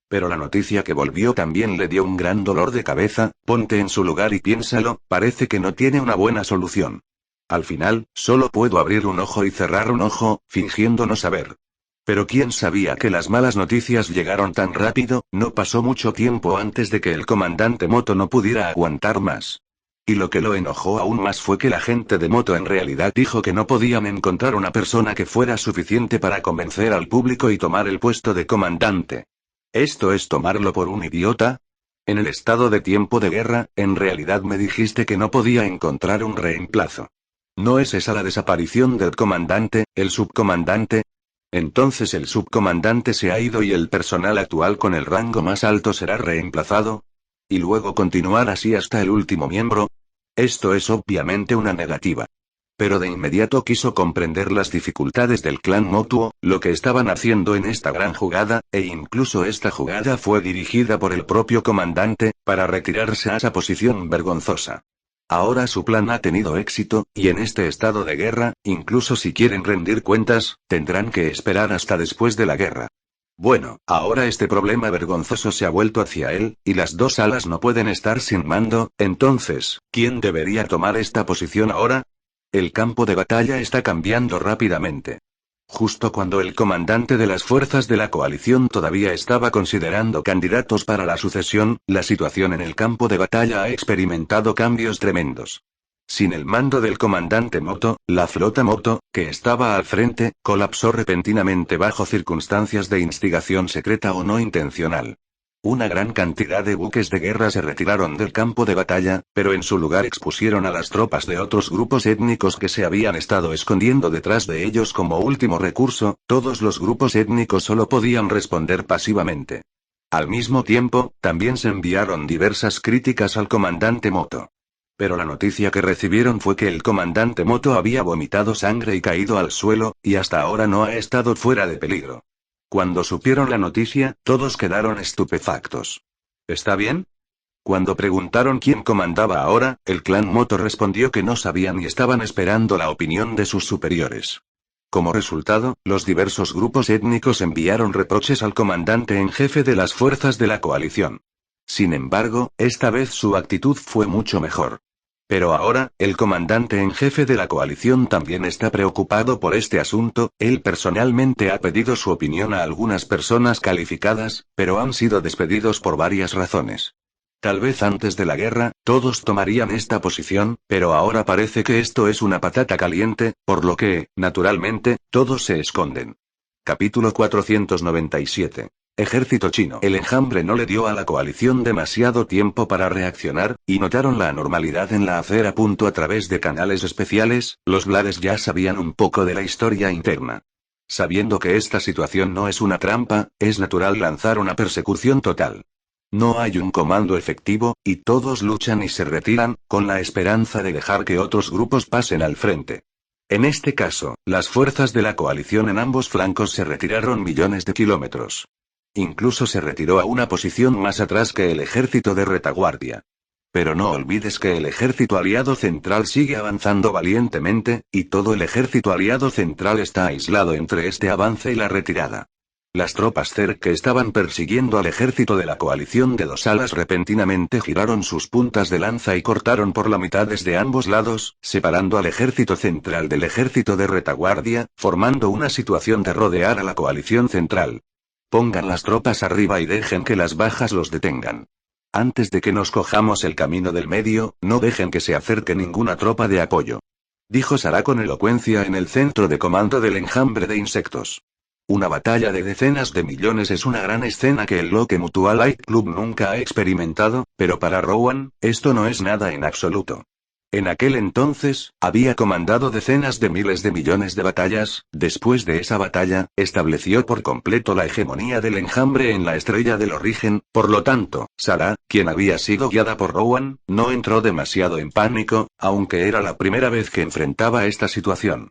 Pero la noticia que volvió también le dio un gran dolor de cabeza, ponte en su lugar y piénsalo, parece que no tiene una buena solución. Al final, solo puedo abrir un ojo y cerrar un ojo, fingiendo no saber. Pero quién sabía que las malas noticias llegaron tan rápido, no pasó mucho tiempo antes de que el comandante Moto no pudiera aguantar más. Y lo que lo enojó aún más fue que la gente de Moto en realidad dijo que no podían encontrar una persona que fuera suficiente para convencer al público y tomar el puesto de comandante. ¿Esto es tomarlo por un idiota? En el estado de tiempo de guerra, en realidad me dijiste que no podía encontrar un reemplazo. ¿No es esa la desaparición del comandante, el subcomandante? Entonces el subcomandante se ha ido y el personal actual con el rango más alto será reemplazado. ¿Y luego continuar así hasta el último miembro? Esto es obviamente una negativa. Pero de inmediato quiso comprender las dificultades del clan Motuo, lo que estaban haciendo en esta gran jugada, e incluso esta jugada fue dirigida por el propio comandante, para retirarse a esa posición vergonzosa. Ahora su plan ha tenido éxito, y en este estado de guerra, incluso si quieren rendir cuentas, tendrán que esperar hasta después de la guerra. Bueno, ahora este problema vergonzoso se ha vuelto hacia él, y las dos alas no pueden estar sin mando, entonces, ¿quién debería tomar esta posición ahora? El campo de batalla está cambiando rápidamente. Justo cuando el comandante de las fuerzas de la coalición todavía estaba considerando candidatos para la sucesión, la situación en el campo de batalla ha experimentado cambios tremendos. Sin el mando del comandante Moto, la flota Moto, que estaba al frente, colapsó repentinamente bajo circunstancias de instigación secreta o no intencional. Una gran cantidad de buques de guerra se retiraron del campo de batalla, pero en su lugar expusieron a las tropas de otros grupos étnicos que se habían estado escondiendo detrás de ellos como último recurso. Todos los grupos étnicos solo podían responder pasivamente. Al mismo tiempo, también se enviaron diversas críticas al comandante Moto. Pero la noticia que recibieron fue que el comandante Moto había vomitado sangre y caído al suelo, y hasta ahora no ha estado fuera de peligro. Cuando supieron la noticia, todos quedaron estupefactos. ¿Está bien? Cuando preguntaron quién comandaba ahora, el clan Moto respondió que no sabían y estaban esperando la opinión de sus superiores. Como resultado, los diversos grupos étnicos enviaron reproches al comandante en jefe de las fuerzas de la coalición. Sin embargo, esta vez su actitud fue mucho mejor. Pero ahora, el comandante en jefe de la coalición también está preocupado por este asunto. Él personalmente ha pedido su opinión a algunas personas calificadas, pero han sido despedidos por varias razones. Tal vez antes de la guerra, todos tomarían esta posición, pero ahora parece que esto es una patata caliente, por lo que, naturalmente, todos se esconden. Capítulo 497. Ejército chino. El enjambre no le dio a la coalición demasiado tiempo para reaccionar, y notaron la anormalidad en la acera. A través de canales especiales, los Blades ya sabían un poco de la historia interna. Sabiendo que esta situación no es una trampa, es natural lanzar una persecución total. No hay un comando efectivo, y todos luchan y se retiran, con la esperanza de dejar que otros grupos pasen al frente. En este caso, las fuerzas de la coalición en ambos flancos se retiraron millones de kilómetros. Incluso se retiró a una posición más atrás que el ejército de retaguardia. Pero no olvides que el ejército aliado central sigue avanzando valientemente, y todo el ejército aliado central está aislado entre este avance y la retirada. Las tropas Zerg que estaban persiguiendo al ejército de la coalición de dos alas repentinamente giraron sus puntas de lanza y cortaron por la mitad desde ambos lados, separando al ejército central del ejército de retaguardia, formando una situación de rodear a la coalición central. Pongan las tropas arriba y dejen que las bajas los detengan. Antes de que nos cojamos el camino del medio, no dejen que se acerque ninguna tropa de apoyo. Dijo Sarah con elocuencia en el centro de comando del enjambre de insectos. Una batalla de decenas de millones es una gran escena que el Loque Mutual Light Club nunca ha experimentado, pero para Rowan, esto no es nada en absoluto. En aquel entonces, había comandado decenas de miles de millones de batallas. Después de esa batalla, estableció por completo la hegemonía del enjambre en la estrella del origen. Por lo tanto, Sarah, quien había sido guiada por Rowan, no entró demasiado en pánico, aunque era la primera vez que enfrentaba esta situación.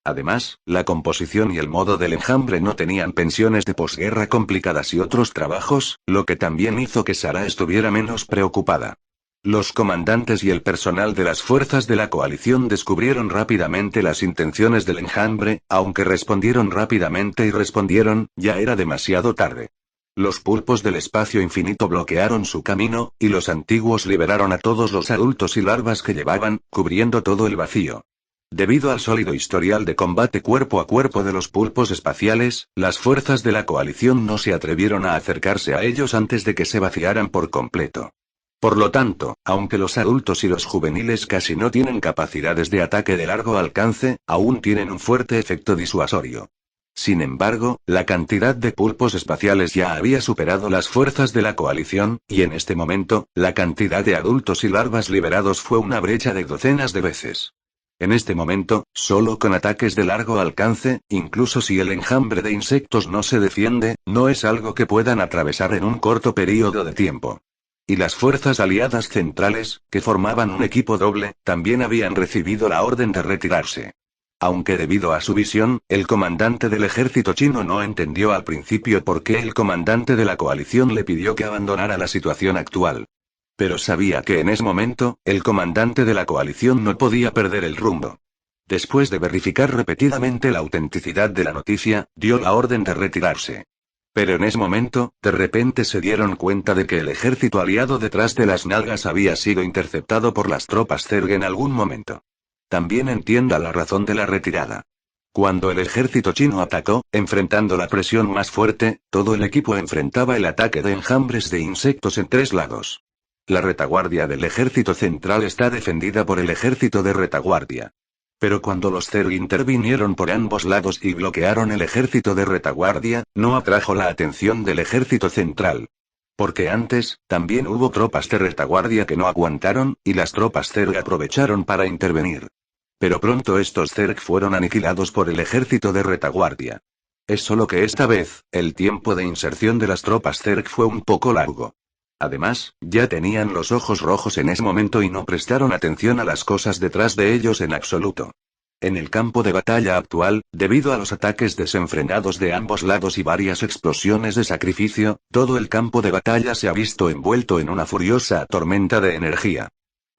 Además, la composición y el modo del enjambre no tenían pensiones de posguerra complicadas y otros trabajos, lo que también hizo que Sarah estuviera menos preocupada. Los comandantes y el personal de las fuerzas de la coalición descubrieron rápidamente las intenciones del enjambre, aunque respondieron rápidamente y respondieron, ya era demasiado tarde. Los pulpos del espacio infinito bloquearon su camino, y los antiguos liberaron a todos los adultos y larvas que llevaban, cubriendo todo el vacío. Debido al sólido historial de combate cuerpo a cuerpo de los pulpos espaciales, las fuerzas de la coalición no se atrevieron a acercarse a ellos antes de que se vaciaran por completo. Por lo tanto, aunque los adultos y los juveniles casi no tienen capacidades de ataque de largo alcance, aún tienen un fuerte efecto disuasorio. Sin embargo, la cantidad de pulpos espaciales ya había superado las fuerzas de la coalición, y en este momento, la cantidad de adultos y larvas liberados fue una brecha de docenas de veces. En este momento, solo con ataques de largo alcance, incluso si el enjambre de insectos no se defiende, no es algo que puedan atravesar en un corto período de tiempo. Y las fuerzas aliadas centrales, que formaban un equipo doble, también habían recibido la orden de retirarse. Aunque debido a su visión, el comandante del ejército chino no entendió al principio por qué el comandante de la coalición le pidió que abandonara la situación actual. Pero sabía que en ese momento, el comandante de la coalición no podía perder el rumbo. Después de verificar repetidamente la autenticidad de la noticia, dio la orden de retirarse. Pero en ese momento, de repente se dieron cuenta de que el ejército aliado detrás de las nalgas había sido interceptado por las tropas Zerg en algún momento. También entienda la razón de la retirada. Cuando el ejército chino atacó, enfrentando la presión más fuerte, todo el equipo enfrentaba el ataque de enjambres de insectos en tres lados. La retaguardia del ejército central está defendida por el ejército de retaguardia. Pero cuando los Zerg intervinieron por ambos lados y bloquearon el ejército de retaguardia, no atrajo la atención del ejército central. Porque antes, también hubo tropas de retaguardia que no aguantaron, y las tropas Zerg aprovecharon para intervenir. Pero pronto estos Zerg fueron aniquilados por el ejército de retaguardia. Es solo que esta vez, el tiempo de inserción de las tropas Zerg fue un poco largo. Además, ya tenían los ojos rojos en ese momento y no prestaron atención a las cosas detrás de ellos en absoluto. En el campo de batalla actual, debido a los ataques desenfrenados de ambos lados y varias explosiones de sacrificio, todo el campo de batalla se ha visto envuelto en una furiosa tormenta de energía.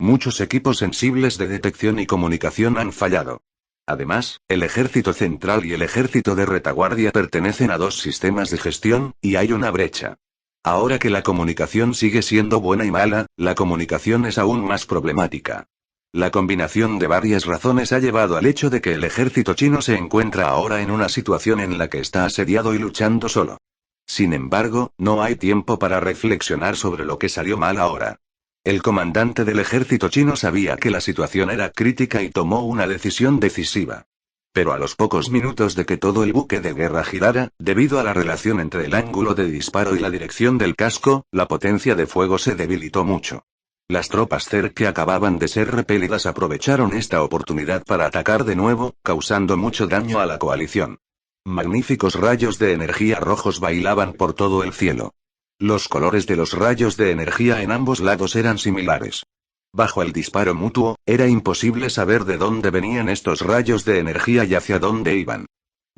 Muchos equipos sensibles de detección y comunicación han fallado. Además, el ejército central y el ejército de retaguardia pertenecen a dos sistemas de gestión, y hay una brecha. Ahora que la comunicación sigue siendo buena y mala, la comunicación es aún más problemática. La combinación de varias razones ha llevado al hecho de que el ejército chino se encuentra ahora en una situación en la que está asediado y luchando solo. Sin embargo, no hay tiempo para reflexionar sobre lo que salió mal ahora. El comandante del ejército chino sabía que la situación era crítica y tomó una decisión decisiva. Pero a los pocos minutos de que todo el buque de guerra girara, debido a la relación entre el ángulo de disparo y la dirección del casco, la potencia de fuego se debilitó mucho. Las tropas Zerg que acababan de ser repelidas aprovecharon esta oportunidad para atacar de nuevo, causando mucho daño a la coalición. Magníficos rayos de energía rojos bailaban por todo el cielo. Los colores de los rayos de energía en ambos lados eran similares. Bajo el disparo mutuo, era imposible saber de dónde venían estos rayos de energía y hacia dónde iban.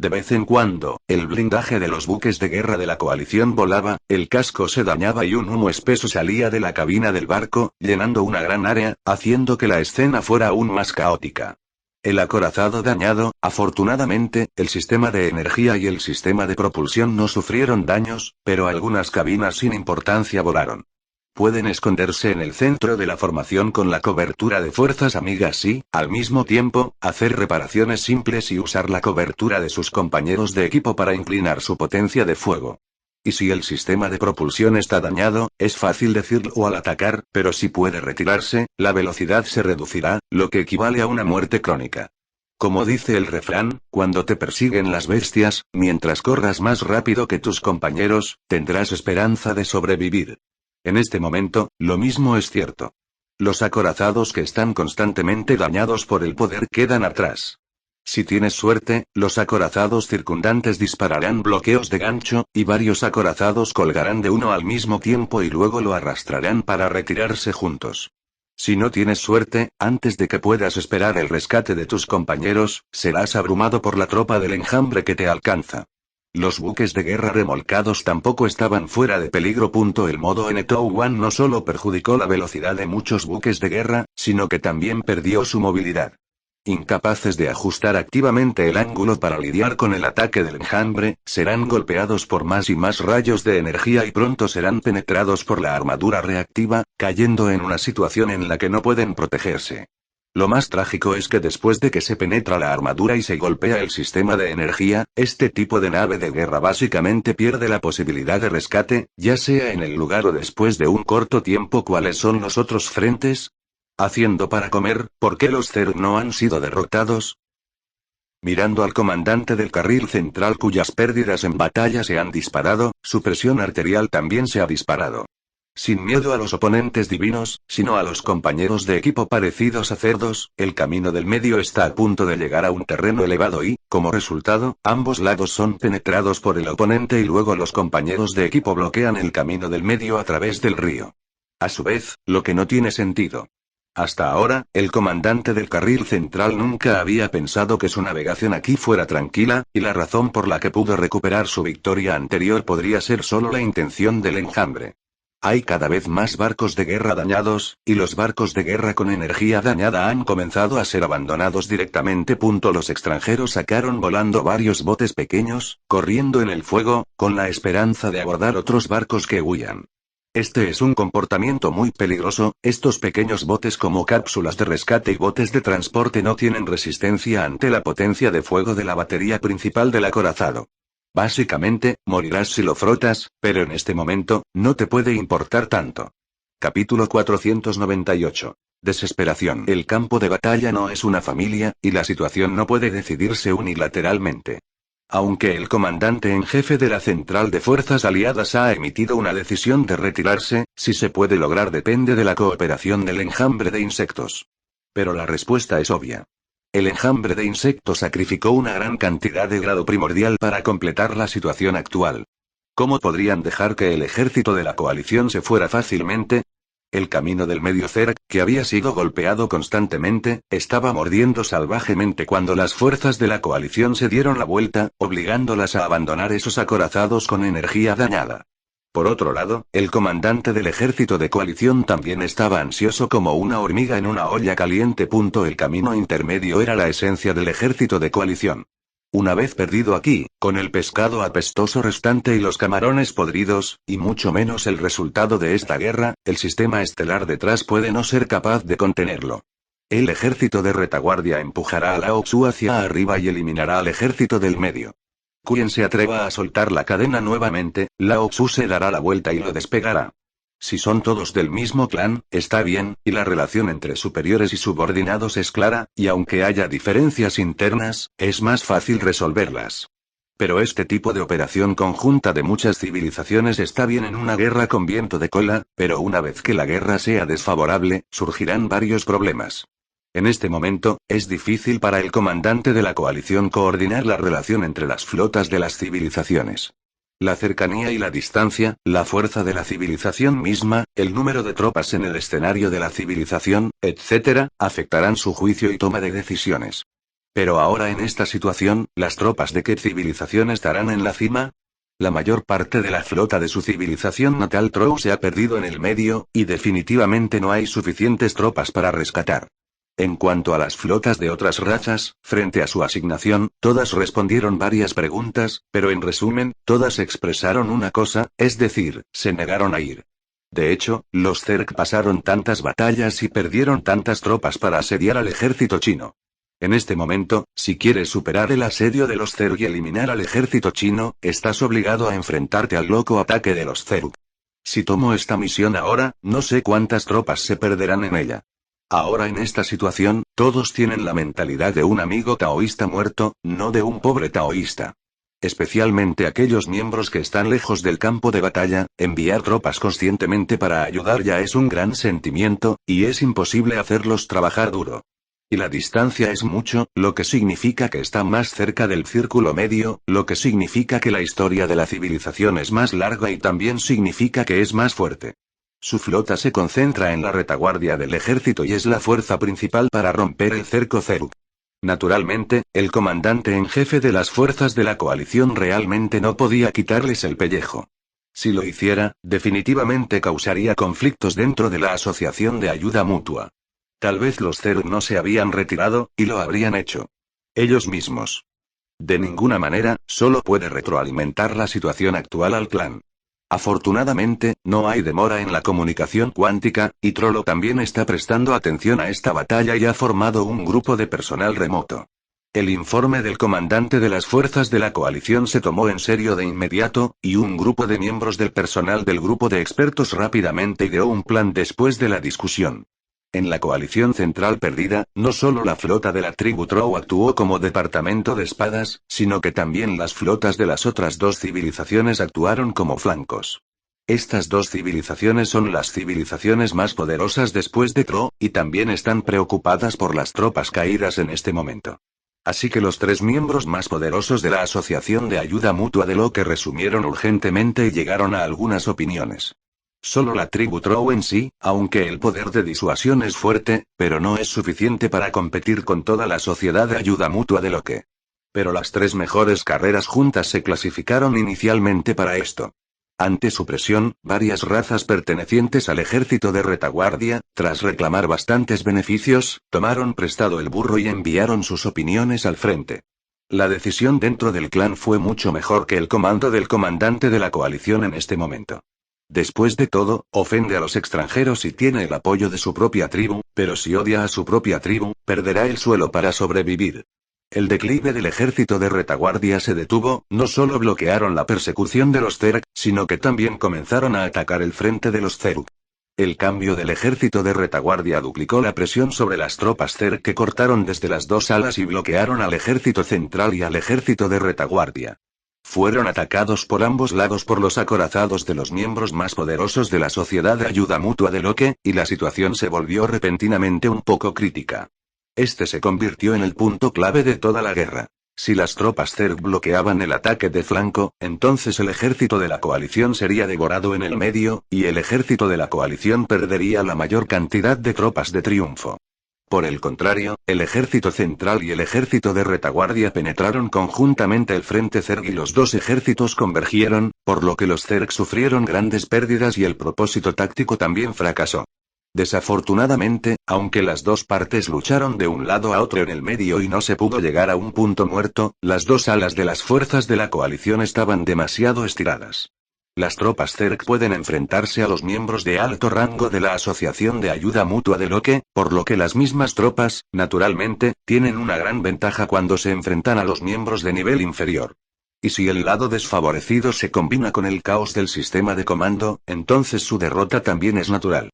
De vez en cuando, el blindaje de los buques de guerra de la coalición volaba, el casco se dañaba y un humo espeso salía de la cabina del barco, llenando una gran área, haciendo que la escena fuera aún más caótica. El acorazado dañado, afortunadamente, el sistema de energía y el sistema de propulsión no sufrieron daños, pero algunas cabinas sin importancia volaron. Pueden esconderse en el centro de la formación con la cobertura de fuerzas amigas y, al mismo tiempo, hacer reparaciones simples y usar la cobertura de sus compañeros de equipo para inclinar su potencia de fuego. Y si el sistema de propulsión está dañado, es fácil decirlo al atacar, pero si puede retirarse, la velocidad se reducirá, lo que equivale a una muerte crónica. Como dice el refrán, cuando te persiguen las bestias, mientras corras más rápido que tus compañeros, tendrás esperanza de sobrevivir. En este momento, lo mismo es cierto. Los acorazados que están constantemente dañados por el poder quedan atrás. Si tienes suerte, los acorazados circundantes dispararán bloqueos de gancho, y varios acorazados colgarán de uno al mismo tiempo y luego lo arrastrarán para retirarse juntos. Si no tienes suerte, antes de que puedas esperar el rescate de tus compañeros, serás abrumado por la tropa del enjambre que te alcanza. Los buques de guerra remolcados tampoco estaban fuera de peligro. El modo N-TOW-1 no solo perjudicó la velocidad de muchos buques de guerra, sino que también perdió su movilidad. Incapaces de ajustar activamente el ángulo para lidiar con el ataque del enjambre, serán golpeados por más y más rayos de energía y pronto serán penetrados por la armadura reactiva, cayendo en una situación en la que no pueden protegerse. Lo más trágico es que después de que se penetra la armadura y se golpea el sistema de energía, este tipo de nave de guerra básicamente pierde la posibilidad de rescate, ya sea en el lugar o después de un corto tiempo. ¿Cuáles son los otros frentes? Haciendo para comer, ¿por qué los Zerg no han sido derrotados? Mirando al comandante del carril central cuyas pérdidas en batalla se han disparado, su presión arterial también se ha disparado. Sin miedo a los oponentes divinos, sino a los compañeros de equipo parecidos a cerdos, el camino del medio está a punto de llegar a un terreno elevado y, como resultado, ambos lados son penetrados por el oponente y luego los compañeros de equipo bloquean el camino del medio a través del río. A su vez, lo que no tiene sentido. Hasta ahora, el comandante del carril central nunca había pensado que su navegación aquí fuera tranquila, y la razón por la que pudo recuperar su victoria anterior podría ser solo la intención del enjambre. Hay cada vez más barcos de guerra dañados, y los barcos de guerra con energía dañada han comenzado a ser abandonados directamente. Los extranjeros sacaron volando varios botes pequeños, corriendo en el fuego, con la esperanza de abordar otros barcos que huyan. Este es un comportamiento muy peligroso. Estos pequeños botes como cápsulas de rescate y botes de transporte no tienen resistencia ante la potencia de fuego de la batería principal del acorazado. Básicamente, morirás si lo frotas, pero en este momento, no te puede importar tanto. Capítulo 498. Desesperación. El campo de batalla no es una familia, y la situación no puede decidirse unilateralmente. Aunque el comandante en jefe de la central de fuerzas aliadas ha emitido una decisión de retirarse, si se puede lograr depende de la cooperación del enjambre de insectos. Pero la respuesta es obvia. El enjambre de insectos sacrificó una gran cantidad de grado primordial para completar la situación actual. ¿Cómo podrían dejar que el ejército de la coalición se fuera fácilmente? El camino del medio Zerg, que había sido golpeado constantemente, estaba mordiendo salvajemente cuando las fuerzas de la coalición se dieron la vuelta, obligándolas a abandonar esos acorazados con energía dañada. Por otro lado, el comandante del ejército de coalición también estaba ansioso como una hormiga en una olla caliente. El camino intermedio era la esencia del ejército de coalición. Una vez perdido aquí, con el pescado apestoso restante y los camarones podridos, y mucho menos el resultado de esta guerra, el sistema estelar detrás puede no ser capaz de contenerlo. El ejército de retaguardia empujará a Lao Tzu hacia arriba y eliminará al ejército del medio. Quien se atreva a soltar la cadena nuevamente, Lao Tzu se dará la vuelta y lo despegará. Si son todos del mismo clan, está bien, y la relación entre superiores y subordinados es clara, y aunque haya diferencias internas, es más fácil resolverlas. Pero este tipo de operación conjunta de muchas civilizaciones está bien en una guerra con viento de cola, pero una vez que la guerra sea desfavorable, surgirán varios problemas. En este momento, es difícil para el comandante de la coalición coordinar la relación entre las flotas de las civilizaciones. La cercanía y la distancia, la fuerza de la civilización misma, el número de tropas en el escenario de la civilización, etc., afectarán su juicio y toma de decisiones. Pero ahora en esta situación, ¿las tropas de qué civilización estarán en la cima? La mayor parte de la flota de su civilización natal Trou se ha perdido en el medio, y definitivamente no hay suficientes tropas para rescatar. En cuanto a las flotas de otras razas, frente a su asignación, todas respondieron varias preguntas, pero en resumen, todas expresaron una cosa, es decir, se negaron a ir. De hecho, los Zerg pasaron tantas batallas y perdieron tantas tropas para asediar al ejército chino. En este momento, si quieres superar el asedio de los Zerg y eliminar al ejército chino, estás obligado a enfrentarte al loco ataque de los Zerg. Si tomo esta misión ahora, no sé cuántas tropas se perderán en ella. Ahora en esta situación, todos tienen la mentalidad de un amigo taoísta muerto, no de un pobre taoísta. Especialmente aquellos miembros que están lejos del campo de batalla, enviar tropas conscientemente para ayudar ya es un gran sentimiento, y es imposible hacerlos trabajar duro. Y la distancia es mucho, lo que significa que está más cerca del círculo medio, lo que significa que la historia de la civilización es más larga y también significa que es más fuerte. Su flota se concentra en la retaguardia del ejército y es la fuerza principal para romper el cerco Zerg. Naturalmente, el comandante en jefe de las fuerzas de la coalición realmente no podía quitarles el pellejo. Si lo hiciera, definitivamente causaría conflictos dentro de la asociación de ayuda mutua. Tal vez los Zerg no se habían retirado, y lo habrían hecho ellos mismos. De ninguna manera, solo puede retroalimentar la situación actual al clan. Afortunadamente, no hay demora en la comunicación cuántica, y Trollo también está prestando atención a esta batalla y ha formado un grupo de personal remoto. El informe del comandante de las fuerzas de la coalición se tomó en serio de inmediato, y un grupo de miembros del personal del grupo de expertos rápidamente ideó un plan después de la discusión. En la coalición central perdida, no solo la flota de la tribu Trou actuó como departamento de espadas, sino que también las flotas de las otras dos civilizaciones actuaron como flancos. Estas dos civilizaciones son las civilizaciones más poderosas después de Trou, y también están preocupadas por las tropas caídas en este momento. Así que los tres miembros más poderosos de la Asociación de Ayuda Mutua de lo que resumieron urgentemente y llegaron a algunas opiniones. Solo la tribu Trou en sí, aunque el poder de disuasión es fuerte, pero no es suficiente para competir con toda la sociedad de ayuda mutua de lo que. Pero las tres mejores carreras juntas se clasificaron inicialmente para esto. Ante su presión, varias razas pertenecientes al ejército de retaguardia, tras reclamar bastantes beneficios, tomaron prestado el burro y enviaron sus opiniones al frente. La decisión dentro del clan fue mucho mejor que el comando del comandante de la coalición en este momento. Después de todo, ofende a los extranjeros y tiene el apoyo de su propia tribu, pero si odia a su propia tribu, perderá el suelo para sobrevivir. El declive del ejército de retaguardia se detuvo, no solo bloquearon la persecución de los Zerg, sino que también comenzaron a atacar el frente de los Zerg. El cambio del ejército de retaguardia duplicó la presión sobre las tropas Zerg que cortaron desde las dos alas y bloquearon al ejército central y al ejército de retaguardia. Fueron atacados por ambos lados por los acorazados de los miembros más poderosos de la Sociedad de Ayuda Mutua de Loke, y la situación se volvió repentinamente un poco crítica. Este se convirtió en el punto clave de toda la guerra. Si las tropas Zerg bloqueaban el ataque de flanco, entonces el ejército de la coalición sería devorado en el medio, y el ejército de la coalición perdería la mayor cantidad de tropas de triunfo. Por el contrario, el ejército central y el ejército de retaguardia penetraron conjuntamente el frente Zerg y los dos ejércitos convergieron, por lo que los Zerg sufrieron grandes pérdidas y el propósito táctico también fracasó. Desafortunadamente, aunque las dos partes lucharon de un lado a otro en el medio y no se pudo llegar a un punto muerto, las dos alas de las fuerzas de la coalición estaban demasiado estiradas. Las tropas Zerg pueden enfrentarse a los miembros de alto rango de la Asociación de Ayuda Mutua de Locke, por lo que las mismas tropas, naturalmente, tienen una gran ventaja cuando se enfrentan a los miembros de nivel inferior. Y si el lado desfavorecido se combina con el caos del sistema de comando, entonces su derrota también es natural.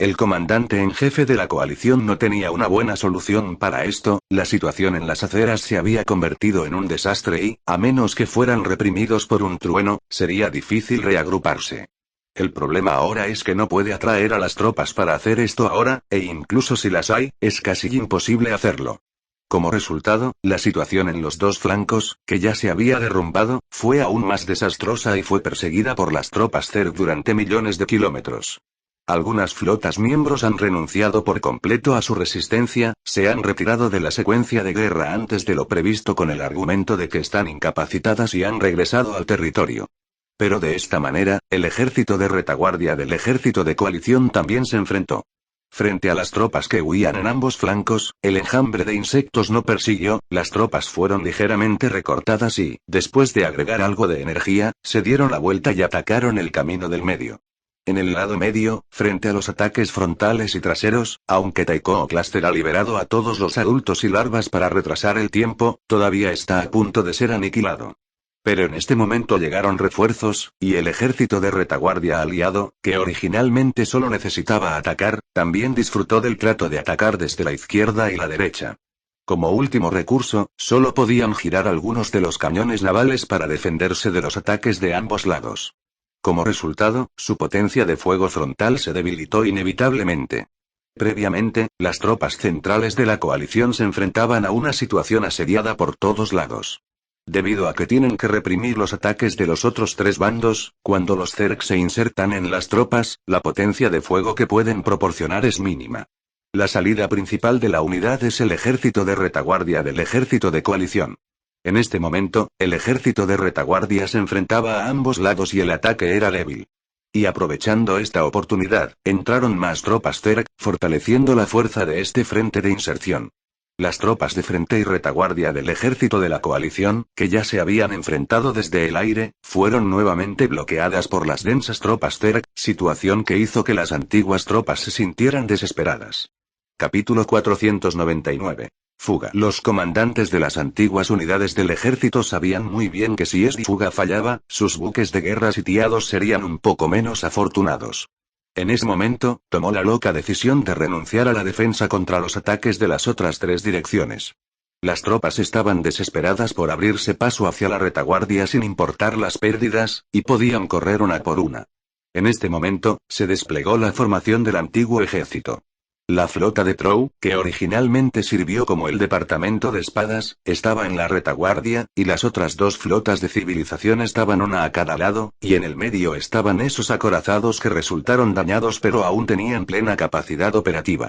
El comandante en jefe de la coalición no tenía una buena solución para esto, la situación en las aceras se había convertido en un desastre y, a menos que fueran reprimidos por un trueno, sería difícil reagruparse. El problema ahora es que no puede atraer a las tropas para hacer esto ahora, e incluso si las hay, es casi imposible hacerlo. Como resultado, la situación en los dos flancos, que ya se había derrumbado, fue aún más desastrosa y fue perseguida por las tropas Zerg durante millones de kilómetros. Algunas flotas miembros han renunciado por completo a su resistencia, se han retirado de la secuencia de guerra antes de lo previsto con el argumento de que están incapacitadas y han regresado al territorio. Pero de esta manera, el ejército de retaguardia del ejército de coalición también se enfrentó. Frente a las tropas que huían en ambos flancos, el enjambre de insectos no persiguió, las tropas fueron ligeramente recortadas y, después de agregar algo de energía, se dieron la vuelta y atacaron el camino del medio. En el lado medio, frente a los ataques frontales y traseros, aunque Taiko Cluster ha liberado a todos los adultos y larvas para retrasar el tiempo, todavía está a punto de ser aniquilado. Pero en este momento llegaron refuerzos, y el ejército de retaguardia aliado, que originalmente solo necesitaba atacar, también disfrutó del trato de atacar desde la izquierda y la derecha. Como último recurso, solo podían girar algunos de los cañones navales para defenderse de los ataques de ambos lados. Como resultado, su potencia de fuego frontal se debilitó inevitablemente. Previamente, las tropas centrales de la coalición se enfrentaban a una situación asediada por todos lados. Debido a que tienen que reprimir los ataques de los otros tres bandos, cuando los Zerg se insertan en las tropas, la potencia de fuego que pueden proporcionar es mínima. La salida principal de la unidad es el ejército de retaguardia del ejército de coalición. En este momento, el ejército de retaguardia se enfrentaba a ambos lados y el ataque era débil. Y aprovechando esta oportunidad, entraron más tropas Zerg, fortaleciendo la fuerza de este frente de inserción. Las tropas de frente y retaguardia del ejército de la coalición, que ya se habían enfrentado desde el aire, fueron nuevamente bloqueadas por las densas tropas Zerg, situación que hizo que las antiguas tropas se sintieran desesperadas. Capítulo 499. Fuga. Los comandantes de las antiguas unidades del ejército sabían muy bien que si esta fuga fallaba, sus buques de guerra sitiados serían un poco menos afortunados. En ese momento, tomó la loca decisión de renunciar a la defensa contra los ataques de las otras tres direcciones. Las tropas estaban desesperadas por abrirse paso hacia la retaguardia sin importar las pérdidas, y podían correr una por una. En este momento, se desplegó la formación del antiguo ejército. La flota de Trow, que originalmente sirvió como el departamento de espadas, estaba en la retaguardia, y las otras dos flotas de civilización estaban una a cada lado, y en el medio estaban esos acorazados que resultaron dañados pero aún tenían plena capacidad operativa.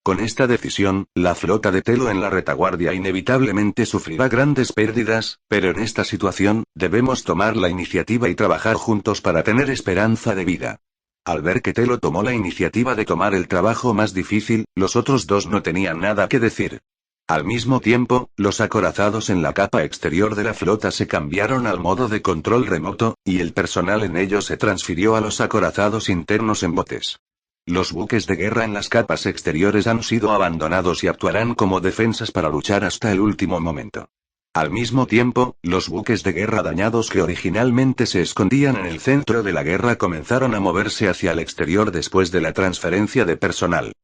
Con esta decisión, la flota de Telo en la retaguardia inevitablemente sufrirá grandes pérdidas, pero en esta situación, debemos tomar la iniciativa y trabajar juntos para tener esperanza de vida. Al ver que Telo tomó la iniciativa de tomar el trabajo más difícil, los otros dos no tenían nada que decir. Al mismo tiempo, los acorazados en la capa exterior de la flota se cambiaron al modo de control remoto, y el personal en ellos se transfirió a los acorazados internos en botes. Los buques de guerra en las capas exteriores han sido abandonados y actuarán como defensas para luchar hasta el último momento. Al mismo tiempo, los buques de guerra dañados que originalmente se escondían en el centro de la guerra comenzaron a moverse hacia el exterior después de la transferencia de personal.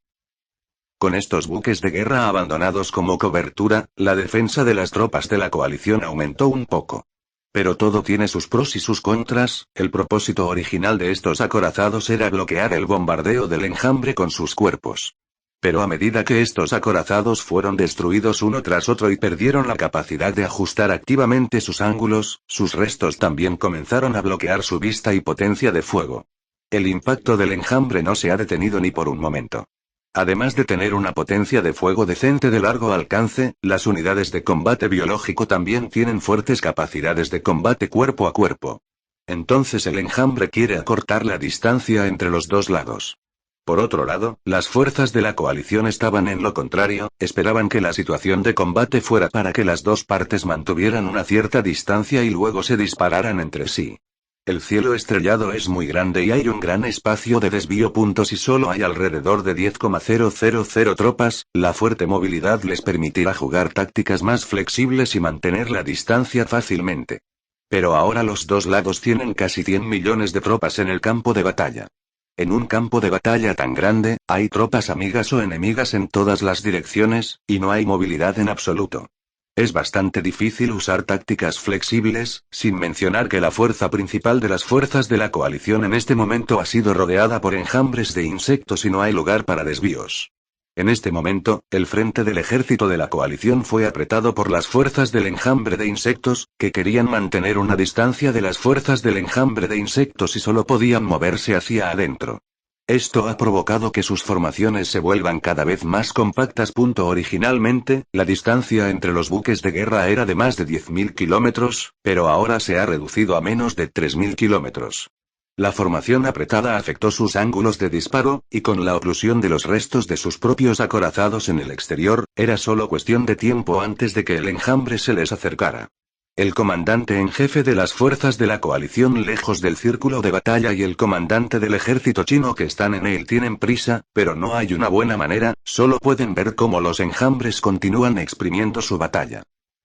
Con estos buques de guerra abandonados como cobertura, la defensa de las tropas de la coalición aumentó un poco. Pero todo tiene sus pros y sus contras, el propósito original de estos acorazados era bloquear el bombardeo del enjambre con sus cuerpos. Pero a medida que estos acorazados fueron destruidos uno tras otro y perdieron la capacidad de ajustar activamente sus ángulos, sus restos también comenzaron a bloquear su vista y potencia de fuego. El impacto del enjambre no se ha detenido ni por un momento. Además de tener una potencia de fuego decente de largo alcance, las unidades de combate biológico también tienen fuertes capacidades de combate cuerpo a cuerpo. Entonces el enjambre quiere acortar la distancia entre los dos lados. Por otro lado, las fuerzas de la coalición estaban en lo contrario, esperaban que la situación de combate fuera para que las dos partes mantuvieran una cierta distancia y luego se dispararan entre sí. El cielo estrellado es muy grande y hay un gran espacio de desvío. Si solo hay alrededor de 10,000 tropas, la fuerte movilidad les permitirá jugar tácticas más flexibles y mantener la distancia fácilmente. Pero ahora los dos lados tienen casi 100 millones de tropas en el campo de batalla. En un campo de batalla tan grande, hay tropas amigas o enemigas en todas las direcciones, y no hay movilidad en absoluto. Es bastante difícil usar tácticas flexibles, sin mencionar que la fuerza principal de las fuerzas de la coalición en este momento ha sido rodeada por enjambres de insectos y no hay lugar para desvíos. En este momento, el frente del ejército de la coalición fue apretado por las fuerzas del enjambre de insectos, que querían mantener una distancia de las fuerzas del enjambre de insectos y solo podían moverse hacia adentro. Esto ha provocado que sus formaciones se vuelvan cada vez más compactas. Originalmente, la distancia entre los buques de guerra era de más de 10.000 kilómetros, pero ahora se ha reducido a menos de 3.000 kilómetros. La formación apretada afectó sus ángulos de disparo, y con la oclusión de los restos de sus propios acorazados en el exterior, era solo cuestión de tiempo antes de que el enjambre se les acercara. El comandante en jefe de las fuerzas de la coalición lejos del círculo de batalla y el comandante del ejército chino que están en él tienen prisa, pero no hay una buena manera, solo pueden ver cómo los enjambres continúan exprimiendo su batalla.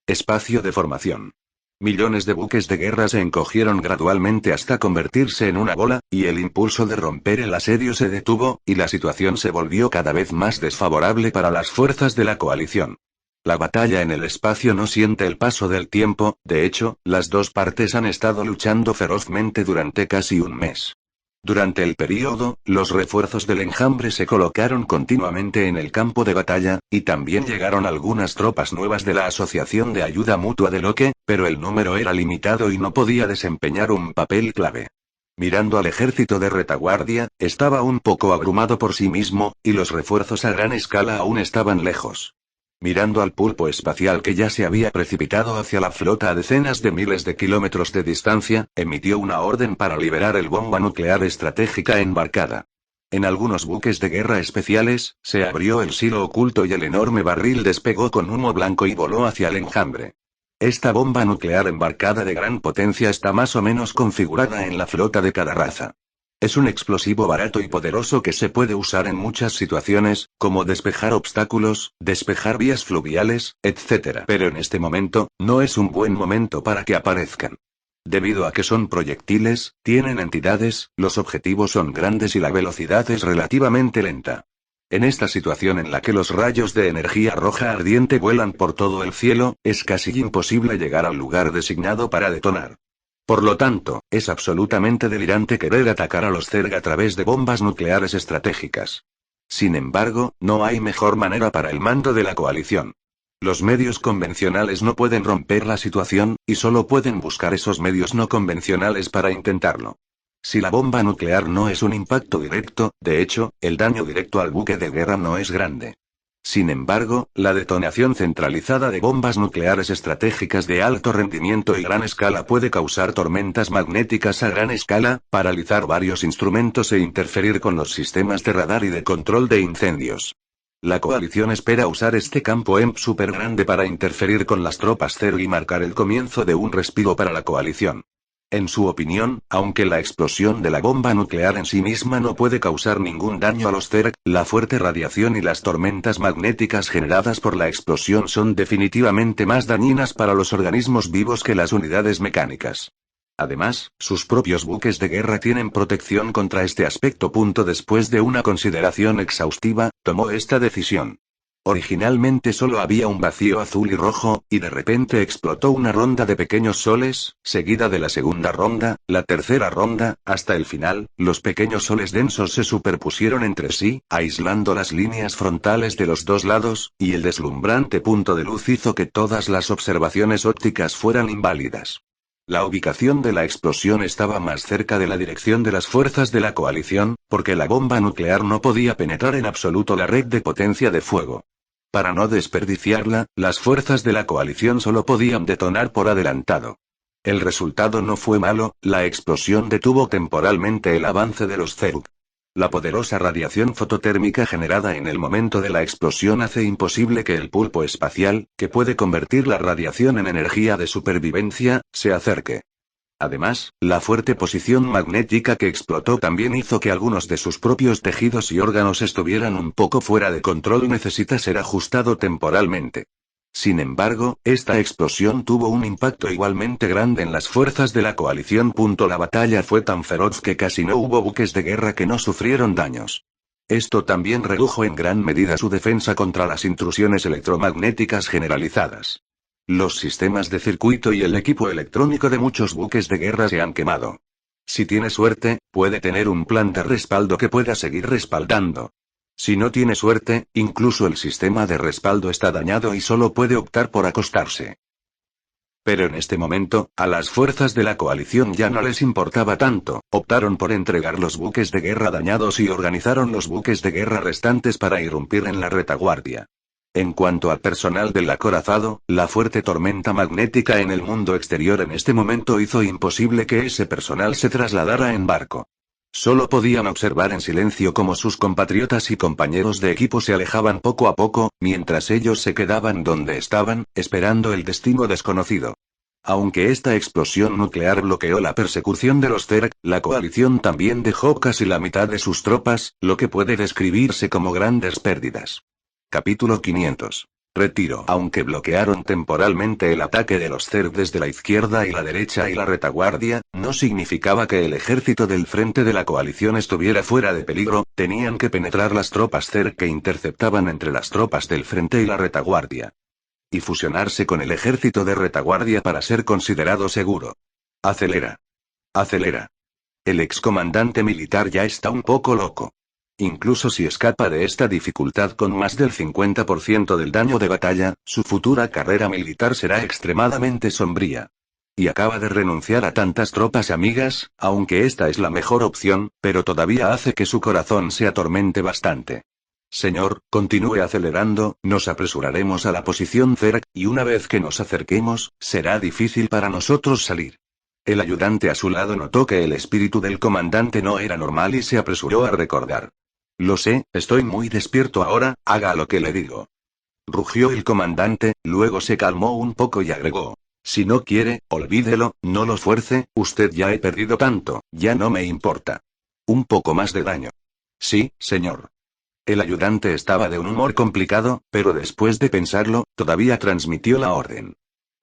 Espacio de formación. Millones de buques de guerra se encogieron gradualmente hasta convertirse en una bola, y el impulso de romper el asedio se detuvo, y la situación se volvió cada vez más desfavorable para las fuerzas de la coalición. La batalla en el espacio no siente el paso del tiempo, de hecho, las dos partes han estado luchando ferozmente durante casi un mes. Durante el período, los refuerzos del enjambre se colocaron continuamente en el campo de batalla, y también llegaron algunas tropas nuevas de la Asociación de Ayuda Mutua de Locke, pero el número era limitado y no podía desempeñar un papel clave. Mirando al ejército de retaguardia, estaba un poco abrumado por sí mismo, y los refuerzos a gran escala aún estaban lejos. Mirando al pulpo espacial que ya se había precipitado hacia la flota a decenas de miles de kilómetros de distancia, emitió una orden para liberar el bomba nuclear estratégica embarcada. En algunos buques de guerra especiales, se abrió el silo oculto y el enorme barril despegó con humo blanco y voló hacia el enjambre. Esta bomba nuclear embarcada de gran potencia está más o menos configurada en la flota de cada raza. Es un explosivo barato y poderoso que se puede usar en muchas situaciones, como despejar obstáculos, despejar vías fluviales, etc. Pero en este momento, no es un buen momento para que aparezcan. Debido a que son proyectiles, tienen entidades, los objetivos son grandes y la velocidad es relativamente lenta. En esta situación en la que los rayos de energía roja ardiente vuelan por todo el cielo, es casi imposible llegar al lugar designado para detonar. Por lo tanto, es absolutamente delirante querer atacar a los Zerg a través de bombas nucleares estratégicas. Sin embargo, no hay mejor manera para el mando de la coalición. Los medios convencionales no pueden romper la situación, y solo pueden buscar esos medios no convencionales para intentarlo. Si la bomba nuclear no es un impacto directo, de hecho, el daño directo al buque de guerra no es grande. Sin embargo, la detonación centralizada de bombas nucleares estratégicas de alto rendimiento y gran escala puede causar tormentas magnéticas a gran escala, paralizar varios instrumentos e interferir con los sistemas de radar y de control de incendios. La coalición espera usar este campo EMP super grande para interferir con las tropas Zerg y marcar el comienzo de un respiro para la coalición. En su opinión, aunque la explosión de la bomba nuclear en sí misma no puede causar ningún daño a los Zerg, la fuerte radiación y las tormentas magnéticas generadas por la explosión son definitivamente más dañinas para los organismos vivos que las unidades mecánicas. Además, sus propios buques de guerra tienen protección contra este aspecto. Después de una consideración exhaustiva, tomó esta decisión. Originalmente solo había un vacío azul y rojo, y de repente explotó una ronda de pequeños soles, seguida de la segunda ronda, la tercera ronda, hasta el final, los pequeños soles densos se superpusieron entre sí, aislando las líneas frontales de los dos lados, y el deslumbrante punto de luz hizo que todas las observaciones ópticas fueran inválidas. La ubicación de la explosión estaba más cerca de la dirección de las fuerzas de la coalición, porque la bomba nuclear no podía penetrar en absoluto la red de potencia de fuego. Para no desperdiciarla, las fuerzas de la coalición solo podían detonar por adelantado. El resultado no fue malo, la explosión detuvo temporalmente el avance de los Zerg. La poderosa radiación fototérmica generada en el momento de la explosión hace imposible que el pulpo espacial, que puede convertir la radiación en energía de supervivencia, se acerque. Además, la fuerte posición magnética que explotó también hizo que algunos de sus propios tejidos y órganos estuvieran un poco fuera de control y necesita ser ajustado temporalmente. Sin embargo, esta explosión tuvo un impacto igualmente grande en las fuerzas de la coalición. La batalla fue tan feroz que casi no hubo buques de guerra que no sufrieron daños. Esto también redujo en gran medida su defensa contra las intrusiones electromagnéticas generalizadas. Los sistemas de circuito y el equipo electrónico de muchos buques de guerra se han quemado. Si tiene suerte, puede tener un plan de respaldo que pueda seguir respaldando. Si no tiene suerte, incluso el sistema de respaldo está dañado y solo puede optar por acostarse. Pero en este momento, a las fuerzas de la coalición ya no les importaba tanto, optaron por entregar los buques de guerra dañados y organizaron los buques de guerra restantes para irrumpir en la retaguardia. En cuanto al personal del acorazado, la fuerte tormenta magnética en el mundo exterior en este momento hizo imposible que ese personal se trasladara en barco. Solo podían observar en silencio cómo sus compatriotas y compañeros de equipo se alejaban poco a poco, mientras ellos se quedaban donde estaban, esperando el destino desconocido. Aunque esta explosión nuclear bloqueó la persecución de los Zerg, la coalición también dejó casi la mitad de sus tropas, lo que puede describirse como grandes pérdidas. Capítulo 500. Retiro. Aunque bloquearon temporalmente el ataque de los Zerg desde la izquierda y la derecha y la retaguardia, no significaba que el ejército del frente de la coalición estuviera fuera de peligro, tenían que penetrar las tropas Zerg que interceptaban entre las tropas del frente y la retaguardia. Y fusionarse con el ejército de retaguardia para ser considerado seguro. Acelera. Acelera. El excomandante militar ya está un poco loco. Incluso si escapa de esta dificultad con más del 50% del daño de batalla, su futura carrera militar será extremadamente sombría. Y acaba de renunciar a tantas tropas amigas, aunque esta es la mejor opción, pero todavía hace que su corazón se atormente bastante. Señor, continúe acelerando, nos apresuraremos a la posición Zerg, y una vez que nos acerquemos, será difícil para nosotros salir. El ayudante a su lado notó que el espíritu del comandante no era normal y se apresuró a recordar. Lo sé, estoy muy despierto ahora, haga lo que le digo. Rugió el comandante, luego se calmó un poco y agregó. Si no quiere, olvídelo, no lo fuerce, usted ya he perdido tanto, ya no me importa. Un poco más de daño. Sí, señor. El ayudante estaba de un humor complicado, pero después de pensarlo, todavía transmitió la orden.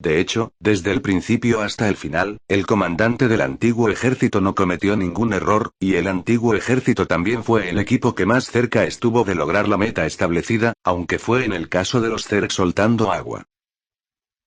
De hecho, desde el principio hasta el final, el comandante del antiguo ejército no cometió ningún error, y el antiguo ejército también fue el equipo que más cerca estuvo de lograr la meta establecida, aunque fue en el caso de los Zerg soltando agua.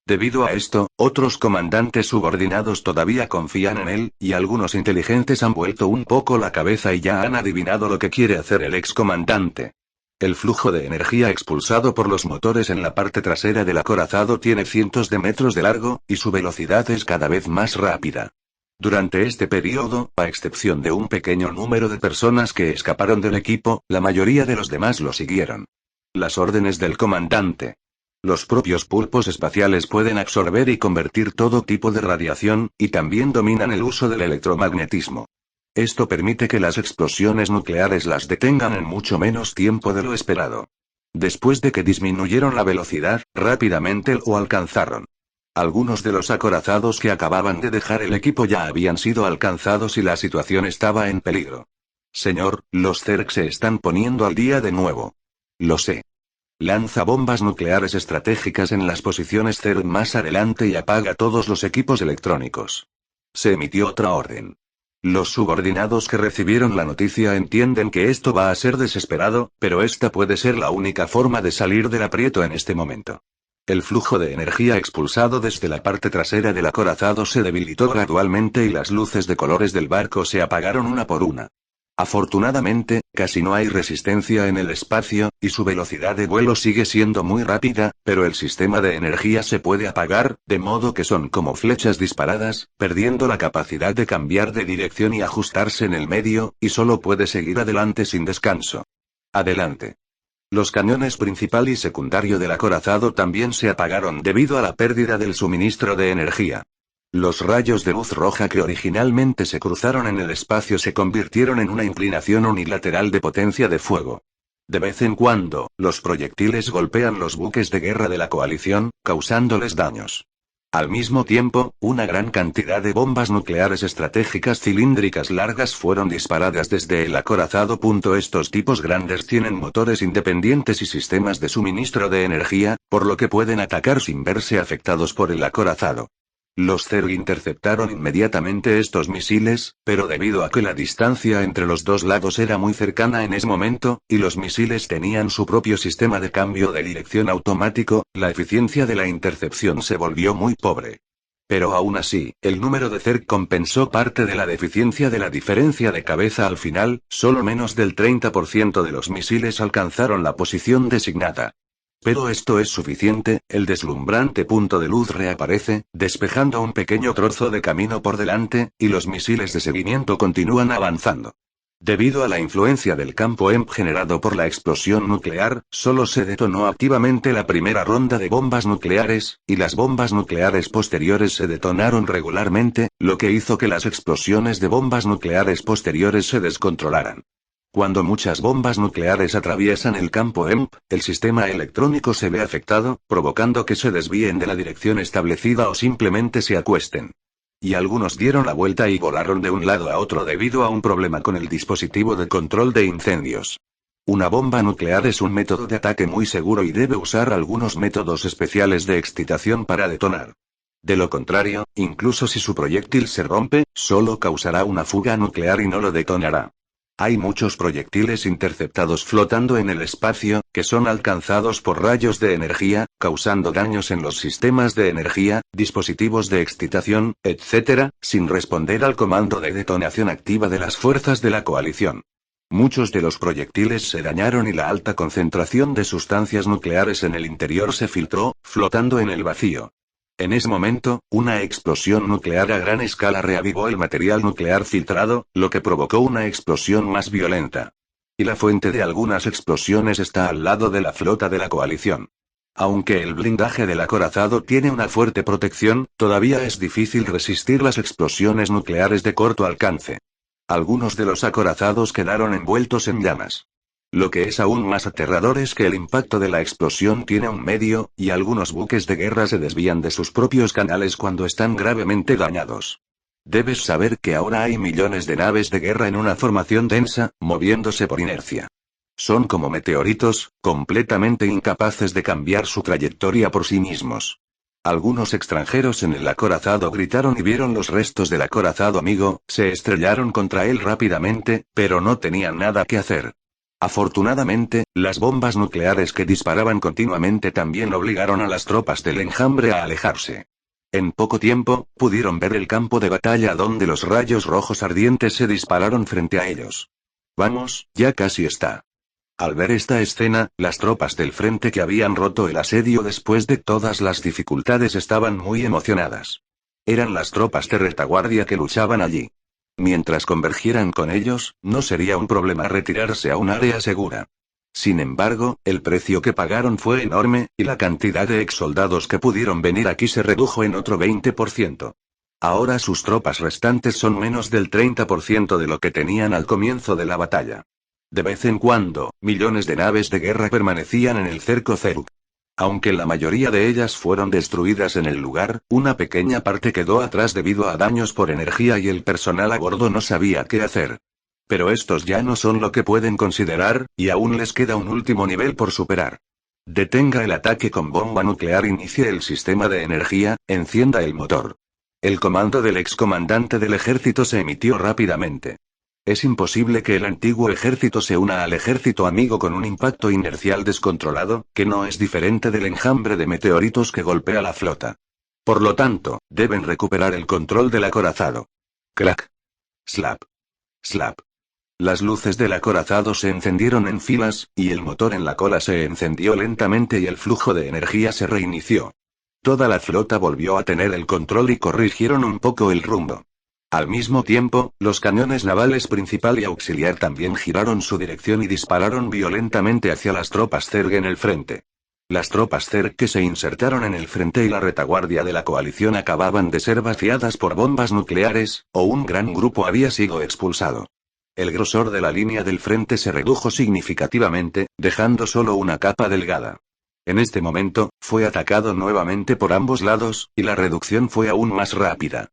Debido a esto, otros comandantes subordinados todavía confían en él, y algunos inteligentes han vuelto un poco la cabeza y ya han adivinado lo que quiere hacer el excomandante. El flujo de energía expulsado por los motores en la parte trasera del acorazado tiene cientos de metros de largo, y su velocidad es cada vez más rápida. Durante este periodo, a excepción de un pequeño número de personas que escaparon del equipo, la mayoría de los demás lo siguieron. Las órdenes del comandante. Los propios pulpos espaciales pueden absorber y convertir todo tipo de radiación, y también dominan el uso del electromagnetismo. Esto permite que las explosiones nucleares las detengan en mucho menos tiempo de lo esperado. Después de que disminuyeron la velocidad, rápidamente lo alcanzaron. Algunos de los acorazados que acababan de dejar el equipo ya habían sido alcanzados y la situación estaba en peligro. Señor, los Zerg se están poniendo al día de nuevo. Lo sé. Lanza bombas nucleares estratégicas en las posiciones Zerg más adelante y apaga todos los equipos electrónicos. Se emitió otra orden. Los subordinados que recibieron la noticia entienden que esto va a ser desesperado, pero esta puede ser la única forma de salir del aprieto en este momento. El flujo de energía expulsado desde la parte trasera del acorazado se debilitó gradualmente y las luces de colores del barco se apagaron una por una. Afortunadamente, casi no hay resistencia en el espacio, y su velocidad de vuelo sigue siendo muy rápida, pero el sistema de energía se puede apagar, de modo que son como flechas disparadas, perdiendo la capacidad de cambiar de dirección y ajustarse en el medio, y solo puede seguir adelante sin descanso. Adelante. Los cañones principal y secundario del acorazado también se apagaron debido a la pérdida del suministro de energía. Los rayos de luz roja que originalmente se cruzaron en el espacio se convirtieron en una inclinación unilateral de potencia de fuego. De vez en cuando, los proyectiles golpean los buques de guerra de la coalición, causándoles daños. Al mismo tiempo, una gran cantidad de bombas nucleares estratégicas cilíndricas largas fueron disparadas desde el acorazado. Estos tipos grandes tienen motores independientes y sistemas de suministro de energía, por lo que pueden atacar sin verse afectados por el acorazado. Los Zerg interceptaron inmediatamente estos misiles, pero debido a que la distancia entre los dos lados era muy cercana en ese momento, y los misiles tenían su propio sistema de cambio de dirección automático, la eficiencia de la intercepción se volvió muy pobre. Pero aún así, el número de Zerg compensó parte de la deficiencia de la diferencia de cabeza al final, solo menos del 30% de los misiles alcanzaron la posición designada. Pero esto es suficiente, el deslumbrante punto de luz reaparece, despejando un pequeño trozo de camino por delante, y los misiles de seguimiento continúan avanzando. Debido a la influencia del campo EMP generado por la explosión nuclear, solo se detonó activamente la primera ronda de bombas nucleares, y las bombas nucleares posteriores se detonaron regularmente, lo que hizo que las explosiones de bombas nucleares posteriores se descontrolaran. Cuando muchas bombas nucleares atraviesan el campo EMP, el sistema electrónico se ve afectado, provocando que se desvíen de la dirección establecida o simplemente se acuesten. Y algunos dieron la vuelta y volaron de un lado a otro debido a un problema con el dispositivo de control de incendios. Una bomba nuclear es un método de ataque muy seguro y debe usar algunos métodos especiales de excitación para detonar. De lo contrario, incluso si su proyectil se rompe, solo causará una fuga nuclear y no lo detonará. Hay muchos proyectiles interceptados flotando en el espacio, que son alcanzados por rayos de energía, causando daños en los sistemas de energía, dispositivos de excitación, etc., sin responder al comando de detonación activa de las fuerzas de la coalición. Muchos de los proyectiles se dañaron y la alta concentración de sustancias nucleares en el interior se filtró, flotando en el vacío. En ese momento, una explosión nuclear a gran escala reavivó el material nuclear filtrado, lo que provocó una explosión más violenta. Y la fuente de algunas explosiones está al lado de la flota de la coalición. Aunque el blindaje del acorazado tiene una fuerte protección, todavía es difícil resistir las explosiones nucleares de corto alcance. Algunos de los acorazados quedaron envueltos en llamas. Lo que es aún más aterrador es que el impacto de la explosión tiene un medio, y algunos buques de guerra se desvían de sus propios canales cuando están gravemente dañados. Debes saber que ahora hay millones de naves de guerra en una formación densa, moviéndose por inercia. Son como meteoritos, completamente incapaces de cambiar su trayectoria por sí mismos. Algunos extranjeros en el acorazado gritaron y vieron los restos del acorazado amigo, se estrellaron contra él rápidamente, pero no tenían nada que hacer. Afortunadamente, las bombas nucleares que disparaban continuamente también obligaron a las tropas del enjambre a alejarse. En poco tiempo, pudieron ver el campo de batalla donde los rayos rojos ardientes se dispararon frente a ellos. Vamos, ya casi está. Al ver esta escena, las tropas del frente que habían roto el asedio después de todas las dificultades estaban muy emocionadas. Eran las tropas de retaguardia que luchaban allí. Mientras convergieran con ellos, no sería un problema retirarse a un área segura. Sin embargo, el precio que pagaron fue enorme, y la cantidad de exsoldados que pudieron venir aquí se redujo en otro 20%. Ahora sus tropas restantes son menos del 30% de lo que tenían al comienzo de la batalla. De vez en cuando, millones de naves de guerra permanecían en el cerco Zerg. Aunque la mayoría de ellas fueron destruidas en el lugar, una pequeña parte quedó atrás debido a daños por energía y el personal a bordo no sabía qué hacer. Pero estos ya no son lo que pueden considerar, y aún les queda un último nivel por superar. Detenga el ataque con bomba nuclear, inicie el sistema de energía, encienda el motor. El comando del excomandante del ejército se emitió rápidamente. Es imposible que el antiguo ejército se una al ejército amigo con un impacto inercial descontrolado, que no es diferente del enjambre de meteoritos que golpea la flota. Por lo tanto, deben recuperar el control del acorazado. Crack. Slap. Slap. Las luces del acorazado se encendieron en filas, y el motor en la cola se encendió lentamente y el flujo de energía se reinició. Toda la flota volvió a tener el control y corrigieron un poco el rumbo. Al mismo tiempo, los cañones navales principal y auxiliar también giraron su dirección y dispararon violentamente hacia las tropas Zerg en el frente. Las tropas Zerg que se insertaron en el frente y la retaguardia de la coalición acababan de ser vaciadas por bombas nucleares, o un gran grupo había sido expulsado. El grosor de la línea del frente se redujo significativamente, dejando solo una capa delgada. En este momento, fue atacado nuevamente por ambos lados, y la reducción fue aún más rápida.